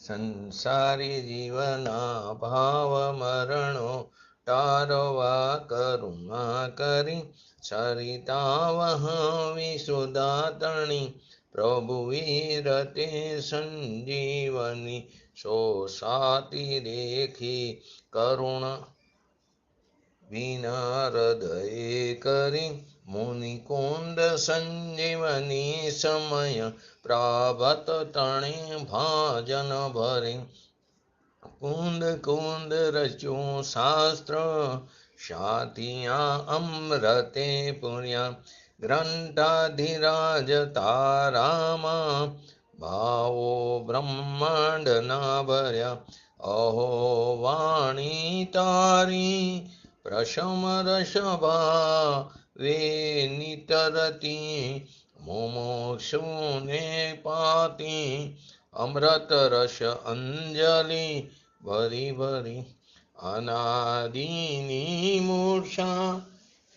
સંસારી જીવના ભાવ મરણો તારવા કરુણા કરી સરિતા વહાવી સુદાતણી પ્રભુ વીરતે સંજીવની સોસાતી રેખી કરુણ વિના હૃદય કરી મુનિકુંદ સંજીવની સમય પ્રાભત તણે ભાજન ભરે કુંદ કુંદ રચ્યું શાસ્ત્ર શાતિયા અમૃતે પુર્યા ગ્રંથાધિરાજ તારામાં ભાવો બ્રહ્માંડ ના ભર્યા અહો વાણી તારી પ્રશમ રસભા વે નિતરતી મુમુક્ષુને પાતી અમૃત રસ અંજલિ ભરી ભરી અનાદિની મૂર્છા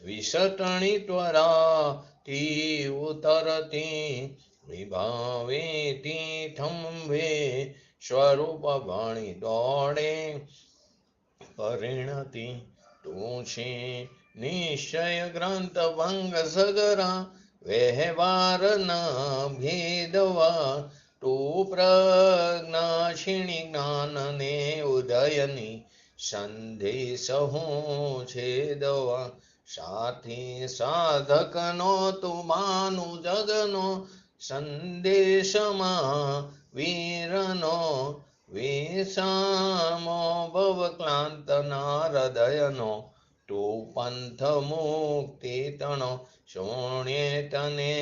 વિસટણી ત્વરાથી ઉતરતી વિભાવેતી થંભે સ્વરૂપ ભણી દોડે પરિણતિ તું છે નિશ્ચય ગ્રંથ ભંગ સગરા વ્યવહાર ના ભેદવા તું પ્રજ્ઞાક્ષિણી જ્ઞાનને ઉદયની સંદેશ હું છેદવા સાથી સાધકનો તું માનું જગનો સંદેશમાં વીરનો વિષામો ભવ ક્લાંતના હૃદયનો તું પંથ મુક્તિ તણો શોણ્યે તને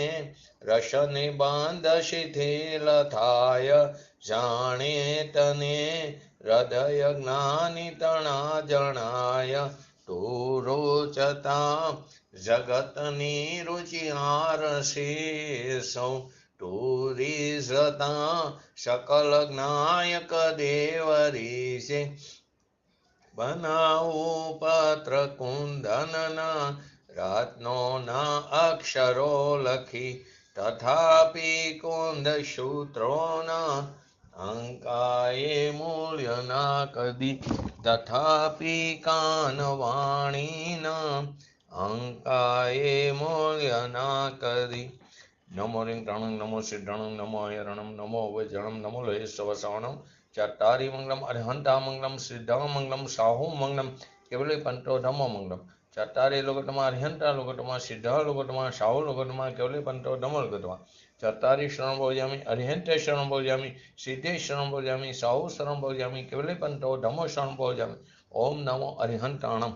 રસને બાંધ શિથિલ થાય જાણે તને હૃદય જ્ઞાની તણા જણાય તું રોચતા જગતની રુચિહાર શેષો તું રીઝતા સકલ જ્ઞાયક દેવરીશે બનાવું પત્ર કુંદનના રત્નો ના અક્ષરો લખી તથાપી કુંદ સૂત્રોના અંકાએ મૂલ્ય ના કદી તથાપી કાન વાણીના અંકાએ મૂલ્ય ના કદી નમો રિંગણં નમો સિદ્ધણં નમો હયરણં નમો વૈજણં નમો લહેશવસાણં ચટ્ટારી મંગલમ અર્હંતા મંગલમ સિદ્ધા મંગલમ સાહુ મંગલમ કેવલે પંતો ધમો મંગલમ ચટ્ટારી લોકોટમાં અર્હંતા લોકોટમાં સિદ્ધા લોકોટમાં સાહુ લોકોટમાં કેવલે પંતો ધમો લોકોટમાં ચટ્ટારી શરણ ભોજામી અર્હંતે શરણ ભોજામી સિદ્ધે શરણ ભોજામી સાહુ શરણ ભોજામી કેવલે પંતો ધમો શરણ ભોજામી ઓમ નમો અર્હંતાણમ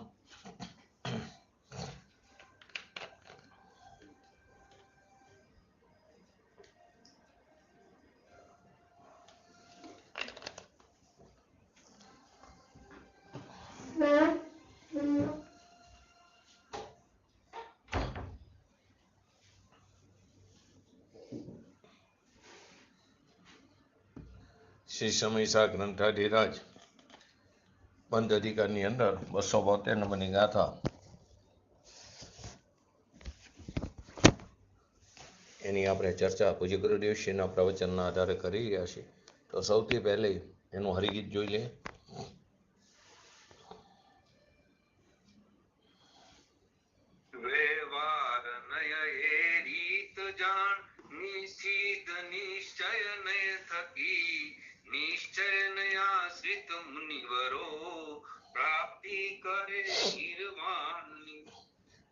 શ્રી સમયસા ગ્રંથાધિરાજ બંધ અધિકારની અંદર 272 નંબરની ગાથા એની આપણે ચર્ચા પૂજ્ય ગુરુદેવશ્રીના પ્રવચનના આધારે કરી રહ્યા છીએ. તો સૌથી પહેલે એનું હરિગીત જોઈ લે.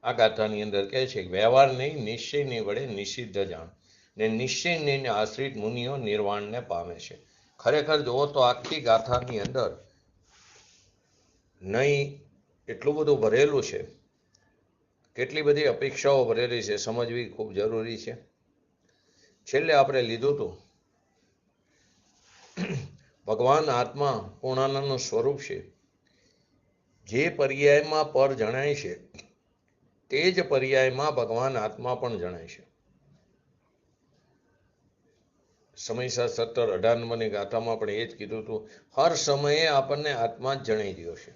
આ ગાથાની અંદર કહે છે કે વ્યવહાર નહીં નિશ્ચયની વડે નિષિદ્ધ જાણ ને નિશ્ચયને આશ્રિત મુનિઓ નિર્વાણને પામે છે. ખરેખર જુઓ તો આખી ગાથાની અંદર નહીં એટલું બધું ભરેલું છે, કેટલી બધી અપેક્ષાઓ ભરેલી છે, સમજવી ખૂબ જરૂરી છે. છેલ્લે આપણે લીધું હતું ભગવાન આત્મા પૂર્ણાનંદનું સ્વરૂપ છે. જે પર્યાયમાં પર જણાય છે તે જ પર્યાયમાં ભગવાન આત્મા પણ જણાય છે. સમયસા 17-18 નંબરની ગાથામાં પણ એ જ કીધું હતું. હર સમયે આપણને આત્મા જ જણાઈ રહ્યો છે.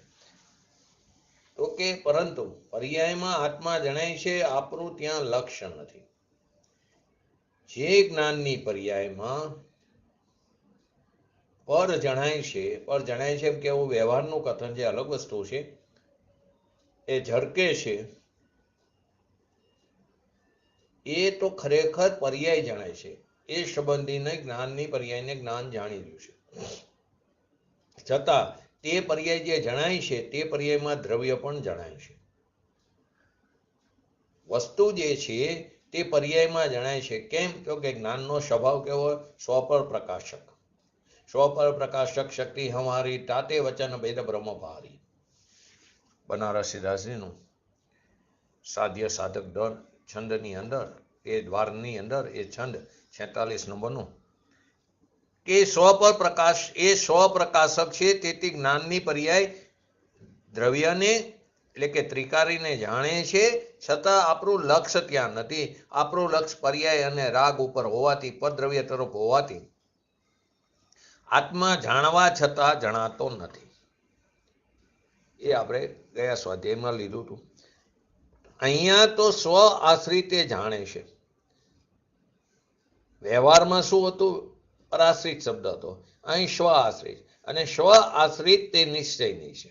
તો કે પરંતુ પર્યાયમાં આત્મા જણાય છે, આપણું ત્યાં લક્ષ્ય નથી. જે જ્ઞાનની પર્યાયમાં પર જણાય છે. પર જણાય છે એમ કે એવું વ્યવહારનું કથન જે અલગ વસ્તુ છે. એ ઝરકે છે એ તો ખરેખર પર્યાય જણાય છે. એ સંબંધીને જ્ઞાનની પર્યાયને જ્ઞાન જાણી રહ્યું છે. છતાં તે પર્યાય જે જણાય છે તે પર્યાયમાં દ્રવ્ય પણ જણાય છે. વસ્તુ જે છે તે પર્યાયમાં જણાય છે. કેમ? તો કે જ્ઞાનનો સ્વભાવ કેવો? સ્વપર પ્રકાશક. સ્વપર પ્રકાશક શક્તિ હમારી તાતે વચન ભેદ બ્રહ્મ ભારી. બનારસીદાસજીનું સાધ્ય સાધક દળ છંદની અંદર એ દ્વારની અંદર એ છંદ 46 નંબરનું કે સ્વપર પ્રકાશ એ સ્વપ્રકાશક છે. તેથી જ્ઞાનની પર્યાય દ્રવ્યને એટલે કે ત્રિકારીને જાણે છે. છતાં આપણું લક્ષ્ય ત્યાં નથી. આપણું લક્ષ્ય પર્યાય અને રાગ ઉપર હોવાથી, પરદ્રવ્ય તરફ હોવાથી આત્મા જાણવા છતાં જણાતો નથી. એ આપણે ગયા સ્વાધ્યાયમાં લીધું હતું. અહીંયા તો સ્વ આશ્રિતે જાણે છે. વ્યવહારમાં શું હતું? પરાશ્રિત શબ્દ હતો. અહીં સ્વ આશ્રિત, અને સ્વ આશ્રિત તે નિશ્ચય નહીં છે.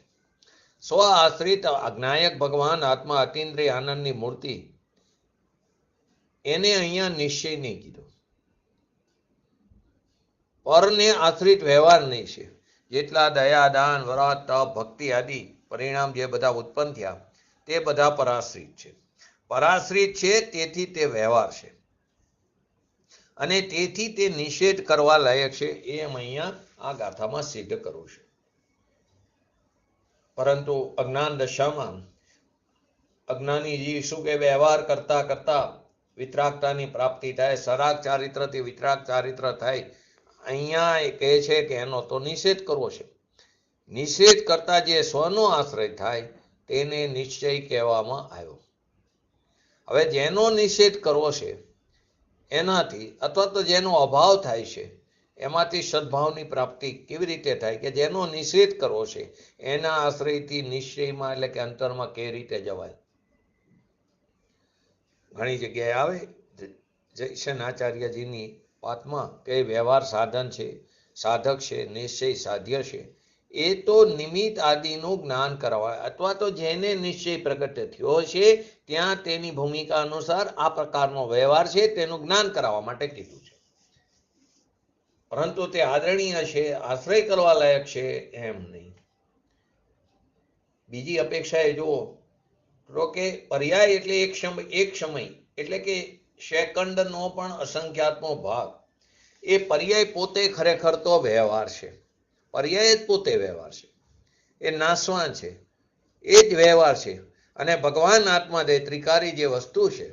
સ્વ આશ્રિત જ્ઞાયક ભગવાન આત્મા અતિન્દ્રિય આનંદની મૂર્તિ, એને અહીંયા નિશ્ચય નહીં કીધો. પરને આશ્રિત વ્યવહાર નહીં છે. જેટલા દયા, દાન, વ્રત, તપ, ભક્તિ આદિ પરિણામ જે બધા ઉત્પન્ન થયા તે બધા પરાશ્રિત છે. પરાશ્રિત છે તેથી તે વ્યવહાર છે, અને તેથી તે નિષેધ કરવા લાયક છે. એમ અહીંયા આ ગાથામાં સિદ્ધ કરવું છે. પરંતુ અજ્ઞાન દશામાં અજ્ઞાની જીવ શું કે વ્યવહાર કરતા કરતા વિતરાગતાની પ્રાપ્તિ થાય. સરાગ ચારિત્રથી વિતરાગ ચારિત્ર થાય. અહીંયા એ કહે છે કે એનો તો નિષેધ કરવો છે. નિષેધ કરતા જે સ્વનો આશ્રય થાય તેને નિશ્ચય કહેવામાં આવ્યો. હવે જેનો નિષેધ કરવો છે એનાથી, અથવા તો જેનો અભાવ થાય છે એમાંથી સદભાવની પ્રાપ્તિ કેવી રીતે થાય? કે જેનો નિષેધ કરવો છે એના આશ્રયથી નિશ્ચયમાં એટલે કે અંતરમાં કેવી રીતે જવાય? ઘણી જગ્યાએ આવે જયસેનાચાર્યજીની વાતમાં કે વ્યવહાર સાધન છે, સાધક છે, નિશ્ચય સાધ્ય છે. એ તો નિમિત્ત આદિનું જ્ઞાન કરવા, અથવા તો જેને નિશ્ચય પ્રગટ થયો છે ત્યાં તેની ભૂમિકા અનુસાર આ પ્રકારનો વ્યવહાર છે તેનું જ્ઞાન કરાવવા માટે કીધું છે. પરંતુ તે આદરણીય છે, આશ્રય કરવા લાયક છે એમ નહીં. બીજી અપેક્ષા એ જુઓ તો કે પર્યાય એટલે એક સમય એટલે કે સેકન્ડનો પણ અસંખ્યાતનો ભાગ. એ પર્યાય પોતે ખરેખર તો વ્યવહાર છે. પર્યાય જ પોતે વ્યવહાર છે. એ નાશવાન છે, એ જ વ્યવહાર છે. અને ભગવાન આત્મા દે ત્રિકારી જે વસ્તુ છે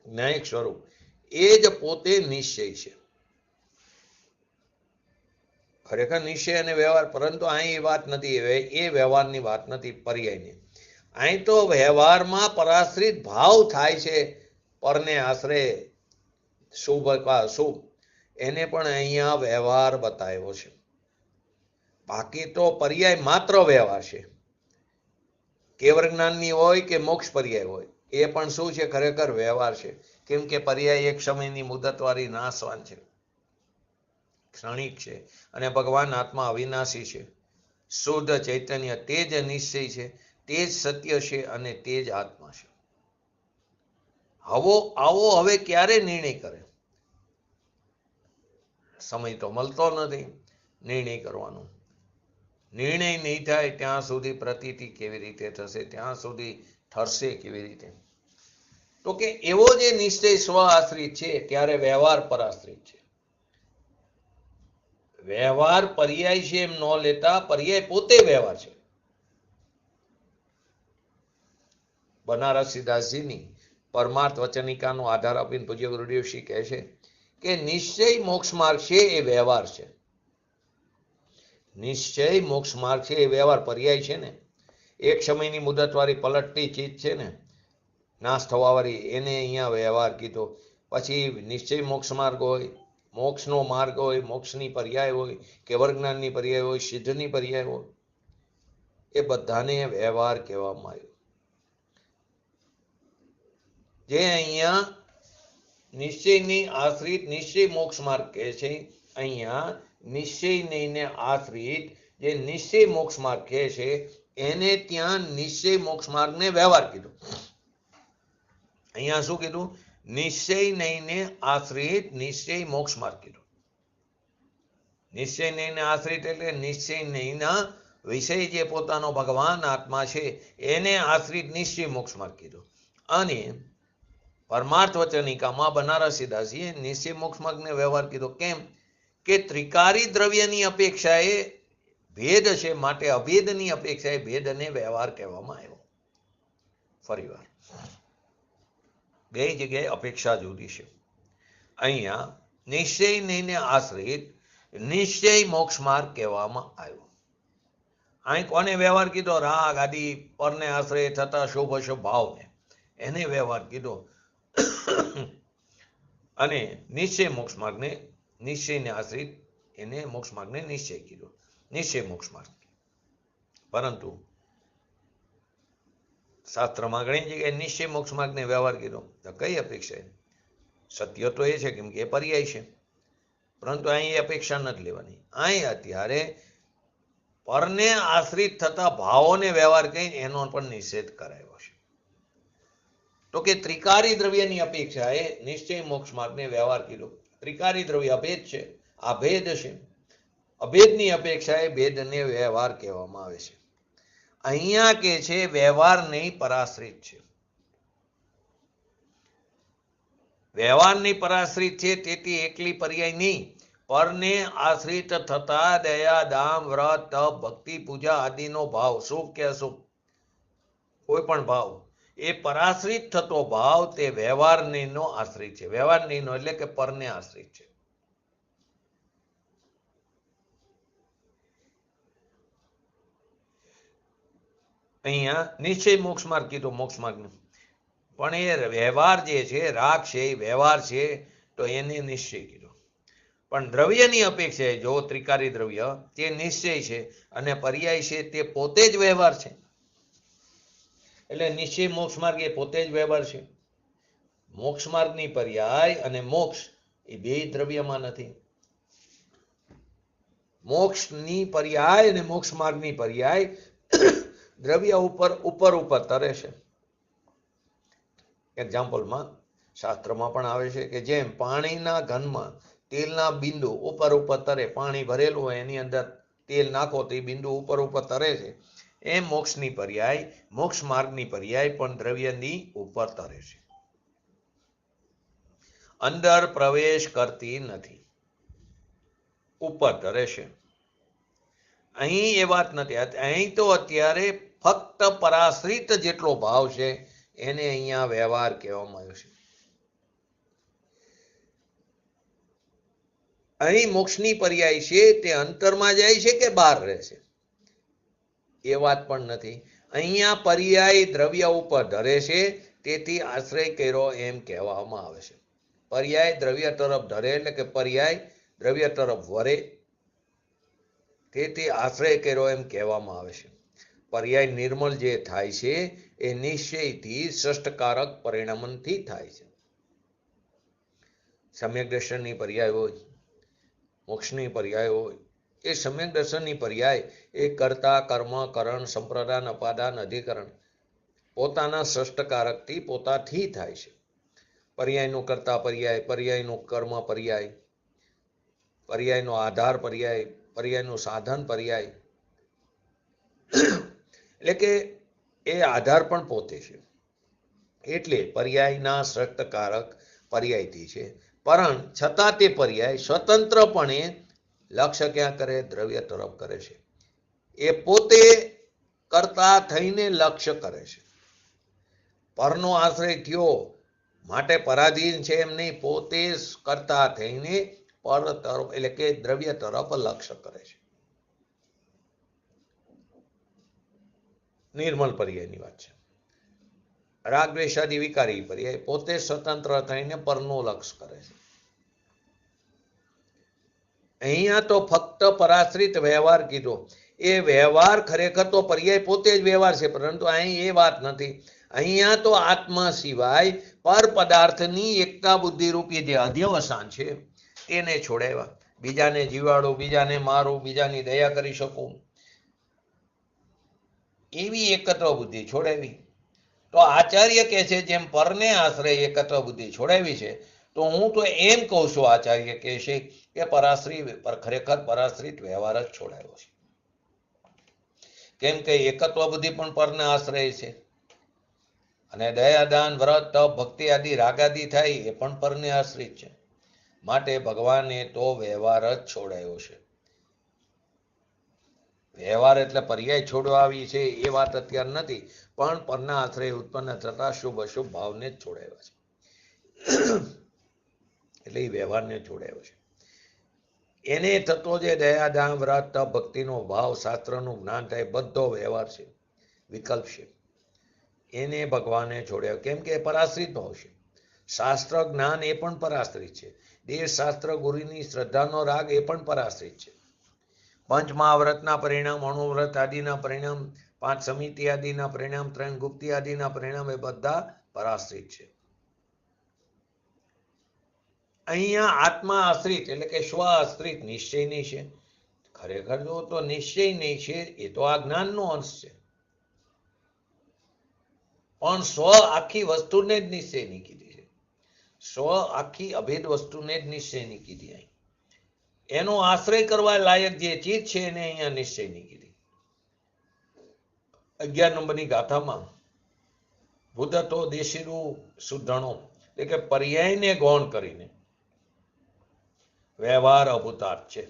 જ્ઞાયક સ્વરૂપ, એ જ પોતે નિશ્ચય છે. ખરેખર નિશ્ચય અને વ્યવહાર. પરંતુ અહીં એ વાત નથી, એ વ્યવહારની વાત નથી, પર્યાયની. અહીં તો વ્યવહારમાં પરાશ્રિત ભાવ થાય છે. પરને આશરે શુભ કા અશુભ એને પણ અહીંયા વ્યવહાર બતાવ્યો છે. બાકી તો પર્યાય માત્ર વ્યવહાર છે. કેવળ જ્ઞાનની હોય કે મોક્ષ પર્યાય હોય, એ પણ શું છે? ખરેખર વ્યવહાર છે. કેમ કે પર્યાય એક સમયની મુદતવાળી નાશવાન છે, ક્ષણિક છે. અને ભગવાન આત્મા અવિનાશી છે, શુદ્ધ ચૈતન્ય. તે જ નિશ્ચય છે, તે જ સત્ય છે, અને તે જ આત્મા છે. આવો હવે ક્યારે નિર્ણય કરે? સમય તો મળતો નથી નિર્ણય કરવાનો. નિર્ણય નહીં થાય ત્યાં સુધી પ્રતીતિ કેવી રીતે થશે? ત્યાં સુધી ઠરશે કેવી રીતે? તો કે એવો જે નિશ્ચય સ્વ આશ્રિત છે ત્યારે વ્યવહાર પરાશ્રિત છે. વ્યવહાર પર્યાય છે એમ ન લેતા, પર્યાય પોતે વ્યવહાર છે. બનારસીદાસજીની પરમાર્થ વચનિકાનો આધાર આપીને પૂજ્ય ગુરુદેવશ્રી કહે છે કે નિશ્ચય મોક્ષ માર્ગ છે એ વ્યવહાર છે. નિશ્ચય મોક્ષ માર્ગ છે એ વ્યવહાર. પર્યાય છે ને, એક સમયની મુદતવાળી પલટતી ચીજ છે ને, નાશ થવાવાળી, એને અહીંયા વ્યવહાર કીધો. પછી નિશ્ચય મોક્ષ માર્ગ હોય, મોક્ષનો માર્ગ હોય, મોક્ષની પર્યાય હોય, કેવળ જ્ઞાનની પર્યાય હોય, સિદ્ધની પર્યાય હોય, એ બધાને વ્યવહાર કહેવામાં આવ્યો. જે અહીંયા નિશ્ચયની આશ્રિત નિશ્ચય મોક્ષ માર્ગ કહે છે, અહીંયા નિશ્ચય નહીંને આશ્રિત જે નિશ્ચય મોક્ષ માર્ગ કહે છે એને ત્યાં નિશ્ચય મોક્ષ માર્ગને વ્યવહાર કીધો. અહીંયા શું કીધું? નિશ્ચય નહીંને આશ્રિત નિશ્ચય મોક્ષ માર્ગ કીધું. નિશ્ચય નહીંને આશ્રિત એટલે નિશ્ચય નહીંના વિષય જે પોતાનો ભગવાન આત્મા છે એને આશ્રિત નિશ્ચય મોક્ષ માર્ગ કીધો. અને પરમાર્થ વચનિકામાં બનારસીદાસીએ નિશ્ચય મોક્ષ માર્ગને વ્યવહાર કીધો. કેમ કે ત્રિકારી દ્રવ્યની અપેક્ષાએ ભેદ છે, માટે અભેદની અપેક્ષાએ ભેદને વ્યવહાર કહેવામાં આવ્યો. ફરીવાર બે જગ્યાએ અપેક્ષા જુદી છે. અહીંયા નિશ્ચય નહીંને આશ્રિત નિશ્ચય મોક્ષ માર્ગ કહેવામાં આવ્યો. અહીં કોને વ્યવહાર કીધો? રાગ આદિ પરને આશ્રય થતા શુભ અશુભ ભાવને, એને વ્યવહાર કીધો. અને નિશ્ચય મોક્ષ માર્ગને નિશ્ચયને આશ્રિત એને મોક્ષ માર્ગને નિશ્ચય કીધો, નિશ્ચય મોક્ષ માર્ગ. પરંતુ શાસ્ત્રમાં ઘણી જગ્યાએ નિશ્ચય મોક્ષ માર્ગને વ્યવહાર કીધો. તો કઈ અપેક્ષા? સત્ય તો એ છે કેમ કે એ પર્યાય છે, પરંતુ અહીં એ અપેક્ષા નથી લેવાની. અહીં અત્યારે પરને આશ્રિત થતા ભાવોને વ્યવહાર કહી એનો પણ નિષેધ કરાયો છે. તો કે ત્રિકારી દ્રવ્યની અપેક્ષાએ નિશ્ચય મોક્ષ માર્ગને વ્યવહાર કીધો. ત્રિકારી દ્રવ્ય અભેદ છે, આ ભેદ છે. અભેદની અપેક્ષાએ ભેદને વ્યવહાર કહેવામાં આવે છે. અહીંયા કે છે વ્યવહાર નહીં પરાશ્રિત છે. વ્યવહારની પરાશ્રિત છે, તેથી એકલી પર્યાય નહીં, પરને આશ્રિત થતા દયા દામ વ્રત તપ ભક્તિ પૂજા આદિનો ભાવ, શુભ કે અશુભ કોઈ પણ ભાવ, એ પરાશ્રિત થતો ભાવ તે વ્યવહાર નહીંનો આશ્રિત છે. વ્યવહાર નહીંનો એટલે કે પરને આશ્રિત છે. અહીંયા નિશ્ચય મોક્ષ માર્ગ કીધો, મોક્ષ માર્ગનો. પણ એ વ્યવહાર જે છે, રાગ છે, એ વ્યવહાર છે, તો એને નિશ્ચય કીધો. પણ દ્રવ્યની અપેક્ષાએ જો ત્રિકારી દ્રવ્ય તે નિશ્ચય છે અને પર્યાય છે તે પોતે જ વ્યવહાર છે. એટલે નિશ્ચય મોક્ષ માર્ગ એ પોતે જ વ્યવહાર છે. મોક્ષ માર્ગની પર્યાય અને મોક્ષ એ બે દ્રવ્યમાં નથી. મોક્ષની પર્યાય અને મોક્ષ માર્ગની પર્યાય દ્રવ્ય ઉપર તરે છે. એક્ઝામ્પલમાં શાસ્ત્રમાં પણ આવે છે કે જેમ પાણીના ઘનમાં તેલના બિંદુ ઉપર તરે, પાણી ભરેલું હોય એની અંદર તેલ નાખો તો એ બિંદુ ઉપર તરે છે, એમ મોક્ષની પર્યાય, મોક્ષ માર્ગની પર્યાય પણ દ્રવ્યની ઉપર તરે છે, અંદર પ્રવેશ કરતી નથી, ઉપર તરે છે. અહીં એ વાત નથી. અહીં તો અત્યારે ફક્ત પરાશ્રિત જેટલો ભાવ છે એને અહીંયા વ્યવહાર કહેવામાં આવ્યો છે. અહીં મોક્ષની પર્યાય છે તે અંતરમાં જાય છે કે બહાર રહે છે એ વાત પણ નથી. અહીંયા પર્યાય દ્રવ્ય ઉપર ધરે છે, તેથી આશ્રય કર્યો એમ કહેવામાં આવે છે. પર્યાય દ્રવ્ય તરફ ધરે એટલે કે પર્યાય દ્રવ્ય તરફ વરે, તેથી આશ્રય કર્યો એમ કહેવામાં આવે છે. પર્યાય નિર્મળ જે થાય છે એ નિશ્ચયથી ષષ્ઠકારક પરિણમનથી થાય છે. સમ્યક દર્શનની પર્યાય હોય, મોક્ષની પર્યાય હોય, એ સમ્યક દર્શનની પર્યાય એ કર્તા કર્મ કરણ સંપ્રદાન અપાદાન અધિકરણ પોતાના ષષ્ઠકારકથી પોતાથી થાય છે. પર્યાયનું કર્તા પર્યાય, પર્યાયનું કર્મ પર્યાય, પર્યાયનો આધાર પર્યાય, પર્યાયનું સાધન પર્યાય, એટલે કે એ આધાર પણ પોતે છે. એટલે પર્યાયના ષષ્ઠકારક પર્યાયથી છે, પણ છતાં તે પર્યાય સ્વતંત્રપણે લક્ષ્ય ક્યાં કરે? દ્રવ્ય તરફ કરે છે. એ પોતે કરતા થઈને લક્ષ્ય કરે છે. પરનો આશ્રય થયો માટે પરાધીન છે એમ નહીં, પોતે કરતા થઈને પર તરફ એટલે કે દ્રવ્ય તરફ લક્ષ્ય કરે છે. નિર્મળ પર્યાયની વાત છે. રાગ દ્વેષાદી વિકારી પર્યાય પોતે સ્વતંત્ર થઈને પરનો લક્ષ્ય કરે છે. અહીંયા તો ફક્ત પરાશ્રિત વ્યવહાર કીધો. એ વ્યવહાર ખરેખર તો પર્યાય પોતે જ વ્યવહાર છે, પરંતુ અહીં એ વાત નથી. અહીંયા તો આત્મા સિવાય પર પદાર્થની એકતા બુદ્ધિ રૂપી જે અધ્યવસાન છે તેને છોડાવ્યા. બીજાને જીવાડું, બીજાને મારું, બીજાની દયા કરી શકું, એવી એકત્વ બુદ્ધિ છોડાવી. તો આચાર્ય કહે છે જેમ પરને આશ્રય એકત્વ બુદ્ધિ છોડાવી છે, તો હું તો એમ કહું છું, આચાર્ય કહે છે કે ખરેખર પરાશ્રિત વ્યવહાર જ છોડાયો છે. કેમ કે એકત્વ બુદ્ધિ પણ પરને આશ્રય છે, અને દયા, દાન, વ્રત, તપ, ભક્તિ આદિ રાગાદિ થાય એ પણ પરને આશ્રિત છે. માટે ભગવાને તો વ્યવહાર જ છોડાયો છે. વ્યવહાર એટલે પર્યાય છોડવા આવી છે એ વાત અત્યારે નથી, પણ પરના આશ્રય ઉત્પન્ન થતા શુભ અશુભ ભાવને જ છોડાવ્યા છે. એટલે એ વ્યવહારને છોડાયો છે. એને થતો જે દયા, દાન, વ્રત, તપ, ભક્તિનો ભાવ, શાસ્ત્રનું જ્ઞાન થાય, બધો વ્યવહાર છે, વિકલ્પ છે. એને ભગવાને છોડ્યો, કેમ કે પરાશ્રિત ભાવ છે. શાસ્ત્ર જ્ઞાન એ પણ પરાશ્રિત છે. દેહ, શાસ્ત્ર, ગુરુની શ્રદ્ધાનો રાગ એ પણ પરાશ્રિત છે. પંચ મહાવ્રતના પરિણામ, અણુવ્રત આદિના પરિણામ, 5 સમિતિ આદિના પરિણામ, 3 ગુપ્તિ આદિના પરિણામ એ બધા પરાશ્રિત છે. અહીંયા આત્મા આશ્રિત એટલે કે સ્વ આશ્રિત નિશ્ચયની છે. ખરેખર જો તો નિશ્ચયની છે એ તો આ જ્ઞાનનો અંશ છે, પણ સ્વ આખી વસ્તુને જ નિશ્ચયની કીધી છે. સ્વ આખી અભેદ વસ્તુને જ નિશ્ચયની કીધી. અહીં એનો આશ્રય કરવા લાયક જે ચીજ છે એને અહીંયા નિશ્ચયની કીધી. 11 નંબરની ગાથામાં ભૂતતો દેશીરું સુધણો એટલે કે પર્યાયને ગૌણ કરીને વ્યવહાર અભૂતાર્થ છે.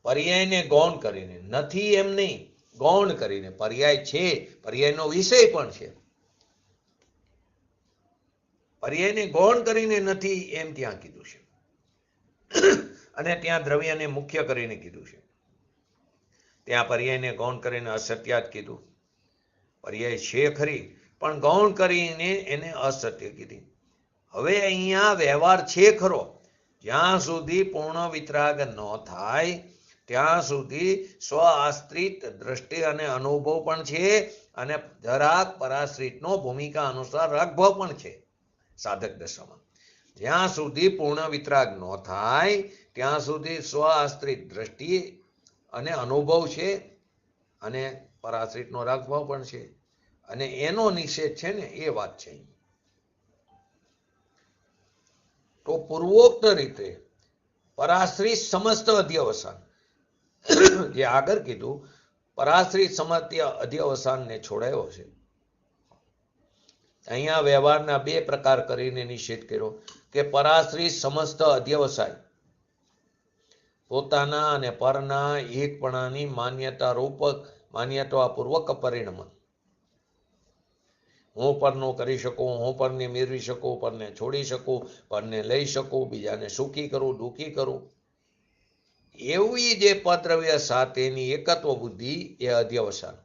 પર્યાયને ગૌણ કરીને, નથી એમ નહીં, ગૌણ કરીને. પર્યાય છે, પર્યાયનો વિષય પણ છે. પર્યાયને ગૌણ કરીને નથી એમ ત્યાં કીધું છે, અને ત્યાં દ્રવ્યને મુખ્ય કરીને કીધું છે. ત્યાં પર્યાયને ગૌણ કરીને અસત્ય જ કીધું. પર્યાય છે ખરી, પણ ગૌણ કરીને એને અસત્ય કીધી. હવે અહીંયા વ્યવહાર છે ખરો, જ્યાં સુધી પૂર્ણ વિતરાગ ન થાય ત્યાં સુધી સ્વ આશ્રિત દ્રષ્ટિ અને અનુભવ પણ છે, અને જરાક પરાશ્રિતનો ભૂમિકા અનુસાર રાગભાવ પણ છે સાધક દશામાં. જ્યાં સુધી પૂર્ણ વિતરાગ ન થાય ત્યાં સુધી સ્વ આશ્રિત દ્રષ્ટિ અને અનુભવ છે, અને પરાશ્રિતનો રાગભાવ પણ છે, અને એનો નિષેધ છે ને એ વાત છે. તો પૂર્વોક્ત રીતે પરાશ્રિત સમસ્ત અધ્યવસાન, જે આગળ કીધું પરાશ્રિત સમસ્ત અધ્યવસાનને છોડાયો છે. અહીંયા વ્યવહારના 2 પ્રકાર કરીને નિષેધ કર્યો કે પરાશ્રિત સમસ્ત અધ્યવસાય પોતાના અને પરના એકપણાની માન્યતા પૂર્વક પરિણમ. હું પરનું કરી શકું, હું પરને મેળવી શકું, પરને છોડી શકું, પરને લઈ શકું, બીજાને સુખી કરું, દુઃખી કરું, એવી જે પદ્રવ્ય સાથેની એકત્વ બુદ્ધિ એ અધ્યવસાન,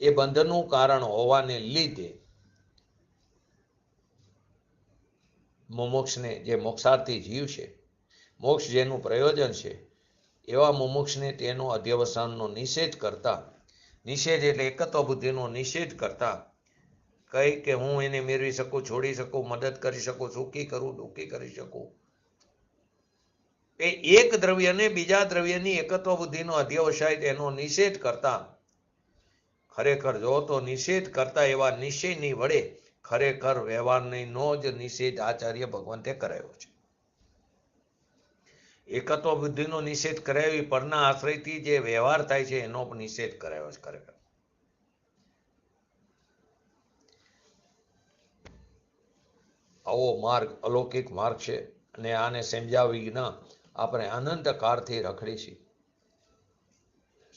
એ બંધનું કારણ હોવાને લીધે મુમુક્ષને, જે મોક્ષાર્થી જીવ છે, મોક્ષ જેનું પ્રયોજન છે, એવા મુમુક્ષને તેનો અધ્યવસાનનો નિષેધ કરતા, નિષેધ એટલે એકત્વ બુદ્ધિનો નિષેધ કરતા કઈ કે હું એને મેળવી શકું, છોડી શકું, મદદ કરી શકું, સુખી કરું, દુઃખી કરી શકું, એ એક દ્રવ્યને બીજા દ્રવ્યની એકત્વ બુદ્ધિનો અધ્યવસાય તેનો નિષેધ કરતા, ખરેખર જો તો નિષેધ કરતા એવા નિશ્ચયની વડે ખરેખર વ્યવહારનો જ નિષેધ આચાર્ય ભગવંતે કરાયો છે. એકત્વ બુદ્ધિનો નિષેધ કરાયો, પરના આશ્રયથી જે વ્યવહાર થાય છે એનો નિષેધ કરાયો છે. ખરેખર આવો માર્ગ અલૌકિક માર્ગ છે, અને આને સમજાવી વિના આપણે અનંત કાળથી રખડી છીએ.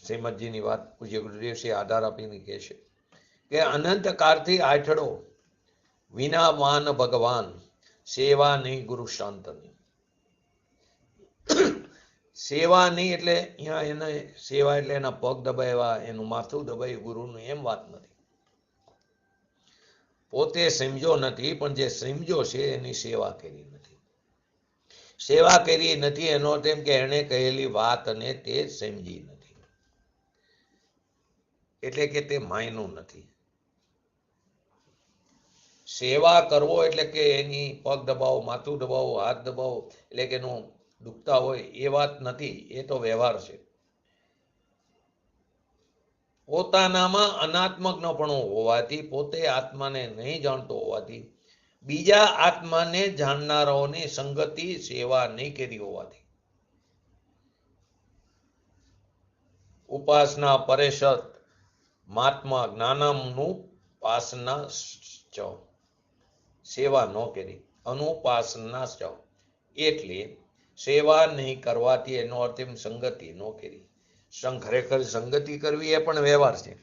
શ્રીમદજીની વાત પૂજ્ય ગુરુદેવશ્રી આધાર આપીને કહે છે કે અનંત કાળથી આઠડો વિના માન ભગવાન, સેવા નહીં ગુરુ શાંતની. સેવા નહીં એટલે અહીંયા એને સેવા એટલે એના પગ દબાવ્યા, એનું માથું દબાવ્યું ગુરુનું, એમ વાત નથી. પોતે સમજો નથી, પણ જે સમજો છે એની સેવા કરી નથી. સેવા કરી નથી એનો તેમ કે એને કહેલી વાતને તે સમજી નથી, એટલે કે તે માયનું નથી. સેવા કરવો એટલે કે એની પગ દબાવો, માથું દબાવો, હાથ દબાવો, એટલે કે એનું દુખતા હોય એ વાત નથી, એ તો વ્યવહાર છે. પોતાનામાં અનાત્મકપણું હોવાથી, પોતે આત્માને નહીં જાણતો હોવાથી, બીજા આત્માને જાણનારાઓની સંગતિ સેવા નહીં કરી હોવાથી, ઉપાસના પરેશત મહાત્મા જ્ઞાનમનું પાસના ચ સેવા ન કરી, અનુપાસના ચ એટલે સેવા નહીં કરવાથી એનો અર્થ એમ સંગતિ ન કરી. ખરેખર સંગતિ કરવી એ પણ વ્યવહાર છે,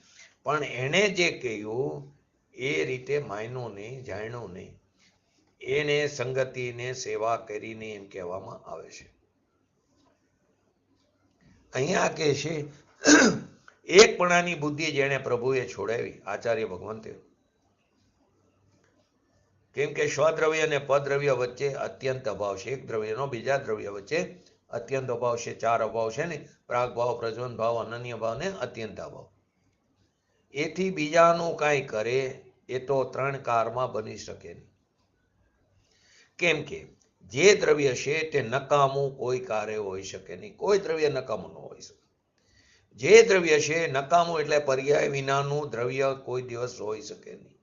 પણ એણે જે કહ્યું એ રીતે માન્યું નહીં, જાણ્યું નહીં, એને સંગતિને સેવા કરીને એમ કહેવામાં આવે છે. અહીંયા કે છે એકપણાની બુદ્ધિ જેને પ્રભુએ છોડાવી, આચાર્ય ભગવંતે, કેમ કે સ્વદ્રવ્ય અને પદ્રવ્ય વચ્ચે અત્યંત અભાવ છે. એક દ્રવ્યનો બીજા દ્રવ્ય વચ્ચે અત્યંત અભાવ છે. 4 અભાવ છે ને, પ્રાગ ભાવ, પ્રજ્વન ભાવ, અનન્ય ભાવ ને અત્યંત અભાવ. એથી બીજાનું કાંઈ કરે એ તો 3 કાળમાં બની શકે નહીં. કેમ કે જે દ્રવ્ય છે તે નકામું કોઈ કાર્ય હોઈ શકે નહીં. કોઈ દ્રવ્ય નકામું ન હોઈ શકે. જે દ્રવ્ય છે નકામું એટલે પર્યાય વિનાનું દ્રવ્ય કોઈ દિવસ હોઈ શકે નહીં.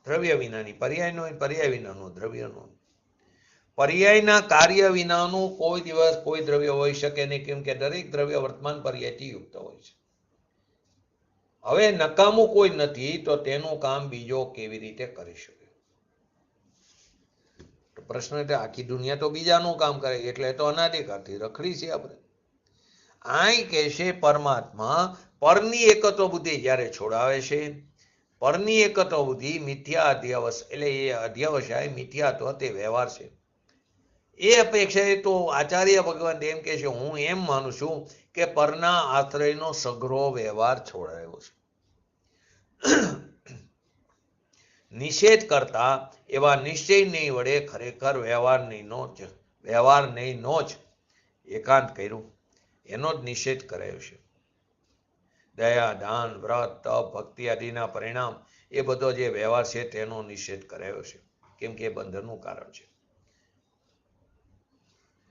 દ્રવ્ય વિનાની પર્યાય નો, પર્યાય વિનાનું દ્રવ્ય નો, પર્યાયના કાર્ય વિનાનું કોઈ દિવસ કોઈ દ્રવ્ય હોઈ શકે નહીં. કેમ કે દરેક દ્રવ્ય વર્તમાન પર્યાયથી યુક્ત હોય છે. હવે નકામું કોઈ નથી તો તેનું કામ બીજો કેવી રીતે કરી શકે? પ્રશ્ન એટલે આખી દુનિયા તો બીજાનું કામ કરે, એટલે તો અનાદિકાળથી રખડી છે આપણે. અહીં કે છે પરમાત્મા પરની એકત્વ બુદ્ધિ જ્યારે છોડાવે છે, પરની એકત્વ બુદ્ધિ મિથ્યા અધ્યાવસ, એટલે એ અધ્યાવસાય મિથ્યાત્વ તે વ્યવહાર છે. એ અપેક્ષાએ તો આચાર્ય ભગવાન એમ કે છે, હું એમ માનું છું કે પરના આશ્રયનો સઘળો વ્યવહાર છોડાયો છે. નિષેધ કરતા એવા નિશ્ચય નહીં વડે ખરેખર વ્યવહાર નહીંનો જ એકાંત કર્યું, એનો જ નિષેધ કરાયો છે. દયા, દાન, વ્રત, તપ, ભક્તિ આદિના પરિણામ એ બધો જે વ્યવહાર છે તેનો નિષેધ કરાયો છે. કેમ કે એ બંધનનું કારણ છે.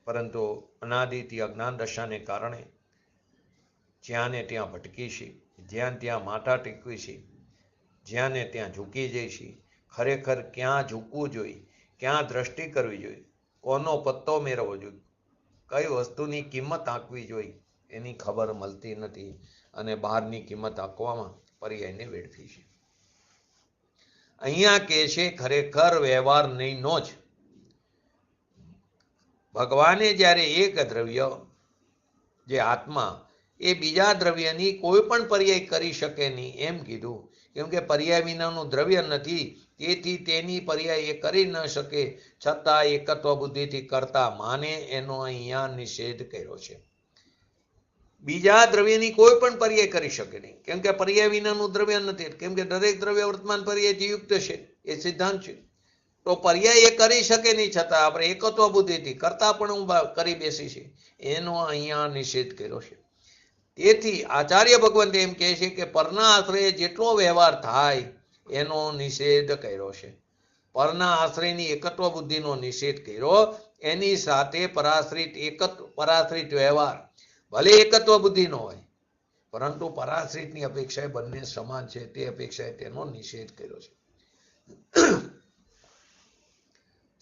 પરંતુ અનાદિથી અજ્ઞાન દશાને કારણે જ્યાં ને ત્યાં ભટકી છે, જ્યાં ત્યાં માથા ટેકવી છે, જ્યાં ને ત્યાં ઝૂકી જાય છે. ખરેખર ક્યાં ઝૂકવું જોઈએ, ક્યાં દ્રષ્ટિ કરવી જોઈએ, કોનો પત્તો મેળવવો જોઈએ, કઈ વસ્તુની કિંમત આંકવી જોઈએ, એની ખબર મળતી નથી. અને બહારની કિંમત આંકવામાં પર્યાયને વેડફી છે. અહીંયા કે છે ખરેખર વ્યવહાર નહીંનો જ. ભગવાને જ્યારે એક દ્રવ્ય જે આત્મા એ બીજા દ્રવ્યની કોઈ પણ પર્યાય કરી શકે નહીં એમ કીધું. કેમ કે પર્યાય વિનાનું દ્રવ્ય નથી, તેથી તેની પર્યાય એ કરી ન શકે, છતાં એકત્વ બુદ્ધિથી કરતા માને એનો અહીંયા નિષેધ કર્યો છે. બીજા દ્રવ્યની કોઈ પણ પર્યાય કરી શકે નહીં, કેમ કે પર્યાય વિનાનું દ્રવ્ય નથી. કેમ કે દરેક દ્રવ્ય વર્તમાન પર્યાયથી યુક્ત છે, એ સિદ્ધાંત છે. તો પર્યાય એ કરી શકે નહીં, છતાં આપણે એકત્વ બુદ્ધિથી કરતા પણ કરી બેસી છે, એનો અહીંયા નિષેધ કર્યો છે. તેથી આચાર્ય ભગવંત એમ કહે છે કે પરના આશ્રય જેટલો વ્યવહાર થાય એનો નિષેધ કર્યો છે. પરના આશ્રયની એકત્વ બુદ્ધિનો નિષેધ કર્યો, એની સાથે પરાશ્રિત વ્યવહાર ભલે એકત્વ બુદ્ધિ નો હોય, પરંતુ પરાશ્રિતની અપેક્ષાએ બંને સમાન છે, તે અપેક્ષાએ તેનો નિષેધ કર્યો છે.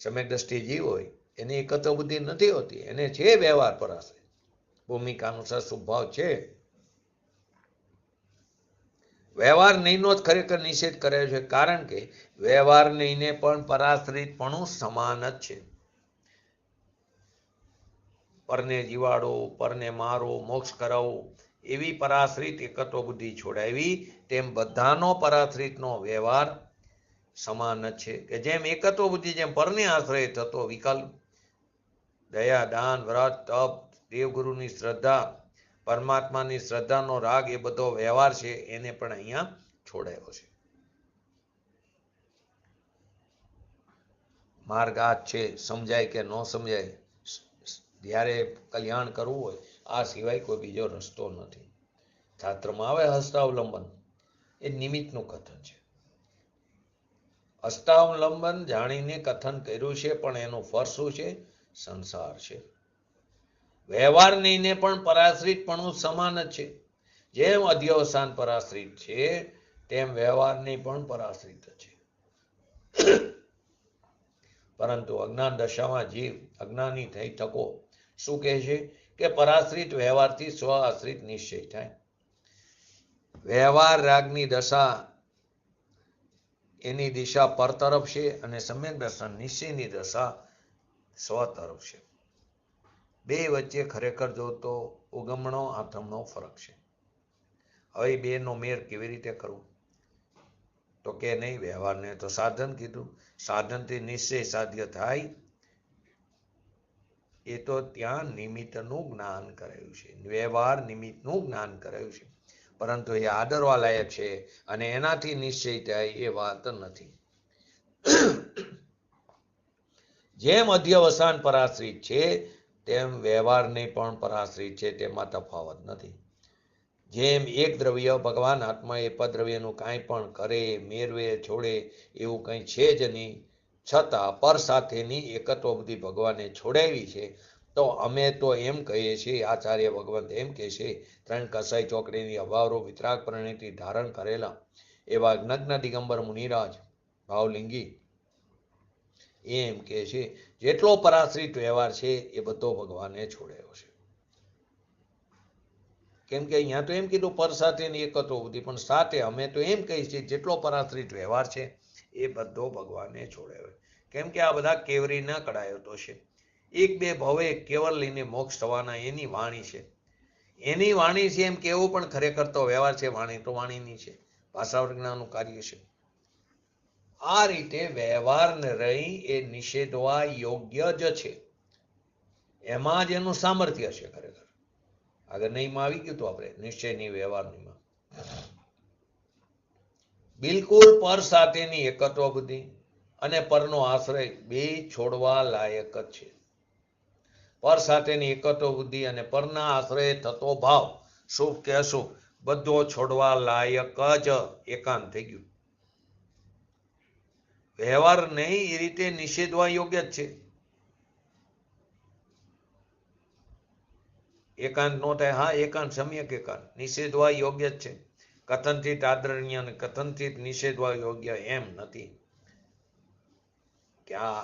સમ્યક દ્રષ્ટિ જીવ હોય એની એકત્વ બુદ્ધિ નથી હોતી, એને છે વ્યવહાર પરાશ્રિત, ભૂમિકાનુસાર સ્વભાવ છે. વ્યવહાર નહીંનો જ ખરેખર નિષેધ કરાયો છે, કારણ કે વ્યવહાર નહીંને પણ પરાશ્રિતપણું સમાન જ છે. પરને જીવાડો, પરને મારો, મોક્ષ કરાવો એવી પરાશ્રિત એકત્વ બુદ્ધિ છોડાવી, તેમ બધાનો પરાશ્રિતનો વ્યવહાર સમાન જ છે. કે જેમ એકત્વ બુદ્ધિ જેમ પરને આશ્રય થતો વિકલ્પ, દયા, દાન, વ્રત, તપ, દેવગુરુની શ્રદ્ધા, પરમાત્માની શ્રદ્ધાનો રાગ, એ બધો વ્યવહાર છે, એને પણ અહીંયા છોડાયો છે. માર્ગ આ છે, સમજાય કે ન સમજાય, જ્યારે કલ્યાણ કરવું હોય આ સિવાય કોઈ બીજો રસ્તો નથી. શાસ્ત્રમાં આવે હસ્તાવલંબન, એ નિમિત્તનું કથન છે. અષ્ટાવલંબન જાણીને કથન કર્યું છે, પણ એનું ફળ શું છે? સંસાર છે. વ્યવહારને પણ પરાશ્રિતપણું સમાન જ છે. જેમ અધ્યવસાન પરાશ્રિત છે તેમ વ્યવહારની પણ પરાશ્રિત છે. પરંતુ અજ્ઞાન દશામાં જીવ અજ્ઞાની થઈ થકો શું કહે છે કે પરાશ્રિત વ્યવહારથી સ્વ આશ્રિત નિશ્ચય થાય. વ્યવહાર રાગની દશા એની દિશા પર તરફ છે અને સમ્યક દર્શન નિશ્ચયની દશા સ્વ તરફ છે. બે વચ્ચે ખરેખર જો તો ઉગમણો આથમણો ફરક છે. હવે બે નો મેળ કેવી રીતે કરવો? તો કે નહીં, વ્યવહારને તો સાધન કીધું. સાધનથી નિશ્ચય સાધ્ય થાય એ તો ત્યાં નિમિત્તનું જ્ઞાન કરાયું છે. વ્યવહાર નિમિત્તનું જ્ઞાન કરાયું છે, પરંતુ એ આદરવા લાયક છે અને એનાથી નિશ્ચય થાય એ વાત નથી. જેમ અધ્યવસાન પરાશ્રિત છે તેમ વ્યવહારને પણ પરાશ્રિત છે, તેમાં તફાવત નથી. જેમ એક દ્રવ્ય ભગવાન આત્મા એ પદ્રવ્યનું કાંઈ પણ કરે, મેળવે, છોડે એવું કંઈ છે જ નહીં, છતાં પર સાથેની એકત્વ બુદ્ધિ ભગવાને છોડાવી છે. તો અમે તો એમ કહીએ છીએ, આચાર્ય ભગવંત એમ કહે છે, ત્રણ કસાઈ ચોકડીની અભાવરૂપ વિતરાગ પરિણીતિ ધારણ કરેલા એવા જ્ઞ દિગંબર મુનિરાજ ભાવલિંગી એમ કહે છે, જેટલો પરાશ્રિત વ્યવહાર છે એ બધો ભગવાને છોડાયો છે. કેમ કે અહીંયા તો એમ કીધું પર સાથેની એકત્વ બુદ્ધિ, પણ સાથે અમે તો એમ કહીએ છીએ જેટલો પરાશ્રિત વ્યવહાર છે એ બધો ભગવાને છોડાયો. કેમ કે આ બધા કેવરીના કડાયતો છે. એક બે ભવે કેવળ લઈને મોક્ષ થવાના એની વાણી છે. એની વાણી છે એમ કેવું, પણ ખરેખર તો વ્યવહાર છે. વાણી તો વાણીની છે, ભાષા વિજ્ઞાનનું કાર્ય છે. આ રીતે વ્યવહારને રહી એ નિષેધવા યોગ્ય જ છે. એમાં જ એનું સામર્થ્ય છે. ખરેખર આગળ નહીંમાં આવી ગયું તો આપણે નિશ્ચયની વ્યવહારનીમાં બિલકુલ પર સાથેની એકત્વ બુદ્ધિ અને પરનો આશ્રય બે છોડવા લાયક જ છે. પર સાથેની એકત્વ બુદ્ધિ અને પરના આશ્રય થતો ભાવ શુભ કે અશુભ બધો છોડવા લાયક જ એકાંત થઈ ગયું. વ્યવહાર નહીં એ રીતે નિષેધવા યોગ્ય જ છે. એકાંત નો થાય, હા એકાંત સમ્યક એકાંત નિષેધવા યોગ્ય જ છે. કથનથી આદરણીય અને કથનથી નિષેધવા યોગ્ય એમ નથી. કે આ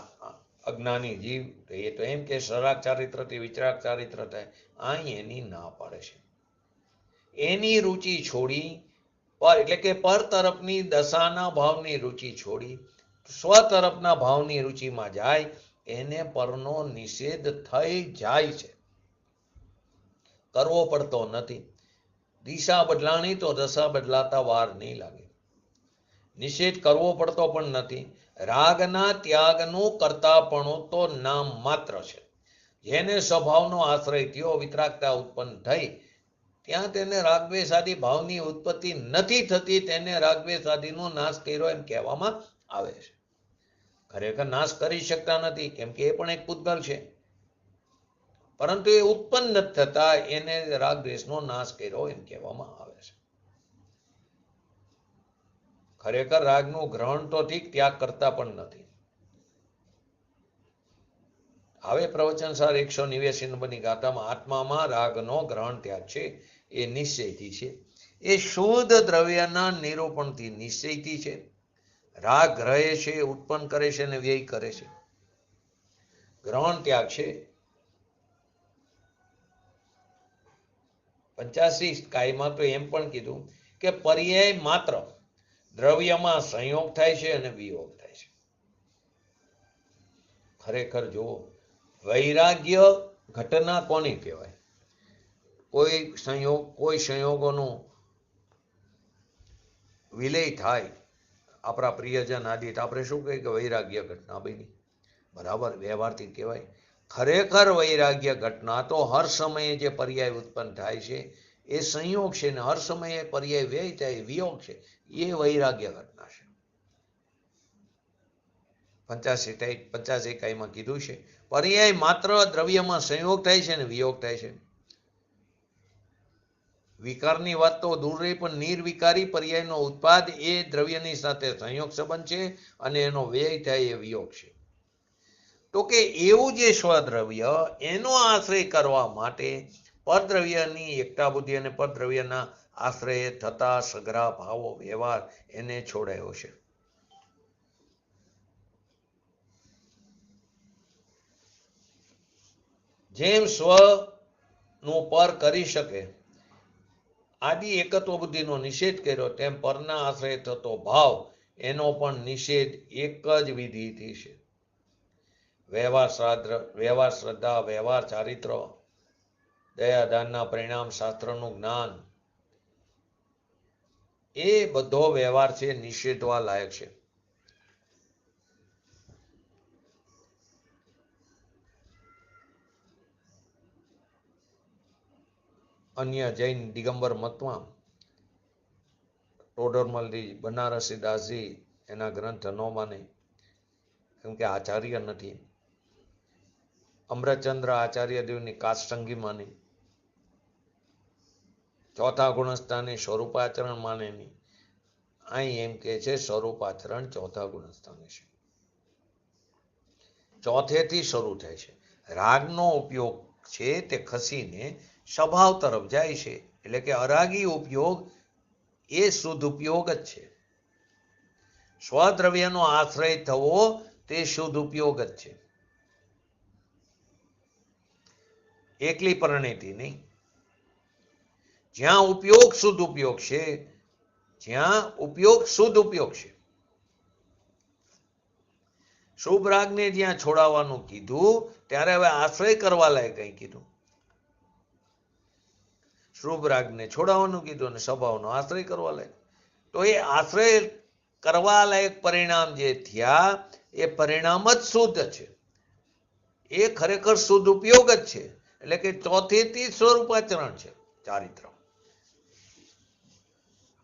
અજ્ઞાની જીવ એ તો એમ કે સરાગ ચારિત્રથી વિચરાગ ચારિત્ર થાય, અહીં એની ના પાડે છે. એની રુચિ છોડી પર એટલે કે પર તરફની દશાના ભાવની રુચિ છોડી સ્વ તરફના ભાવની રુચિમાં જાય, એને પરનો નિષેધ થઈ જાય છે. કરવો પડતો નથી. દિશા બદલાણી તો દશા બદલાતા વાર નહીં લાગે. નિષેધ કરવો પડતો પણ નથી. રાગના ત્યાગનું કરતાપણું તો નામ માત્ર છે. જેને સ્વભાવનો આશ્રય થયો, વિતરાગતા ઉત્પન્ન થઈ, ત્યાં તેને રાગદ્વેષાદી ભાવની ઉત્પત્તિ નથી થતી. તેને રાગદ્વેષાદીનો નાશ કર્યો એમ કહેવામાં આવે છે. ખરેખર નાશ કરી શકતા નથી, કેમ કે એ પણ એક પૂતગલ છે. પરંતુ એ ઉત્પન્ન નથી થતા, એને રાગદ્વેષનો નાશ કર્યો એમ કહેવામાં આવે છે. ખરેખર રાગનું ગ્રહણ તો ઠીક, ત્યાગ કરતા પણ નથી. હવે પ્રવચન સાર 189 નંબરની ગાથામાં આત્મામાં રાગનો ગ્રહણ ત્યાગ છે એ નિશ્ચયથી છે. એ શુદ્ધ દ્રવ્યના નિરૂપણથી નિશ્ચયથી છે. રાગ ગ્રહે છે, ઉત્પન્ન કરે છે અને વ્યય કરે છે. ગ્રહણ ત્યાગ છે. 85 કાયમાં તો એમ પણ કીધું કે પર્યાય માત્ર દ્રવ્યમાં સંયોગ થાય છે અને વિયોગ થાય છે. ખરેખર જુઓ, વૈરાગ્ય ઘટના કોને કહેવાય? કોઈ સંયોગોનો વિલય થાય આપણા પ્રિયજન આદિ, આપણે શું કહીએ કે વૈરાગ્ય ઘટના બની, બરાબર વ્યવહારથી કહેવાય. ખરેખર વૈરાગ્ય ઘટના તો હર સમયે જે પર્યાય ઉત્પન્ન થાય છે એ સંયોગ છે, ને હર સમયે પર્યાય વ્યય થાય વિયોગ છે, એ વૈરાગ્ય ઘટના છે. 85 કાયમાં કીધું છે પર્યાય માત્ર દ્રવ્યમાં સંયોગ થાય છે ને વિયોગ થાય છે. વિકારની વાત તો દૂર રહી, પણ નિર્વિકારી પર્યાયનો ઉત્પાદ એ દ્રવ્યની સાથે સંયોગ સંબંધ છે અને એનો વ્યય થાય એ વિયોગ છે. તો કે એવું જે સ્વદ્રવ્ય એનો આશ્રય કરવા માટે પરદ્રવ્યની એકતા બુદ્ધિ અને પરદ્રવ્યના આશ્રય થતા સઘળા ભાવો વ્યવહાર એને છોડાયો છે. જેમ સ્વ નું પર કરી શકે આદિ એકત્વ બુદ્ધિનો નિષેધ કર્યો, તેમ પરના આશ્રય થતો ભાવ એનો પણ નિષેધ એક જ વિધિથી છે. વ્યવહાર શ્રદ્ધા, વ્યવહાર ચારિત્ર, દયાદાનના પરિણામ, શાસ્ત્રનું જ્ઞાન, એ બધો વ્યવહાર છે નિષેધવા લાયક છે. અન્ય જૈન દિગંબર મતમાં ટોડરમલજી, બનારસી દાસજી એના ગ્રંથ ન માને, કેમ કે આચાર્ય નથી. અમૃતચંદ્ર આચાર્ય દેવની કાષ્ટંગી માની, ચોથા ગુણસ્થાને સ્વરૂપાચરણ માને નહીં. અહીં એમ કે છે સ્વરૂપાચરણ ચોથા ગુણસ્થાને છે, ચોથેથી શરૂ થાય છે. રાગનો ઉપયોગ છે તે ખસીને સ્વભાવ તરફ જાય છે, એટલે કે અરાગી ઉપયોગ એ શુદ્ધ ઉપયોગ જ છે. સ્વદ્રવ્યનો આશ્રય થવો તે શુદ્ધ ઉપયોગ જ છે, એકલી પરિણીતિ નહીં. જ્યાં ઉપયોગ શુદ્ધ ઉપયોગ છે, જ્યાં ઉપયોગ શુદ્ધ ઉપયોગ છે. શુભ રાગને જ્યાં છોડાવવાનું કીધું ત્યારે હવે આશ્રય કરવા લાયક કઈ કીધું. શુભ રાગને છોડાવવાનું કીધું અને સ્વભાવનો આશ્રય કરવા લાયક. તો એ આશ્રય કરવા લાયક પરિણામ જે થયા એ પરિણામ જ શુદ્ધ છે, એ ખરેખર શુદ્ધ ઉપયોગ જ છે. એટલે કે ચોથેથી સ્વરૂપાચરણ છે, ચારિત્ર.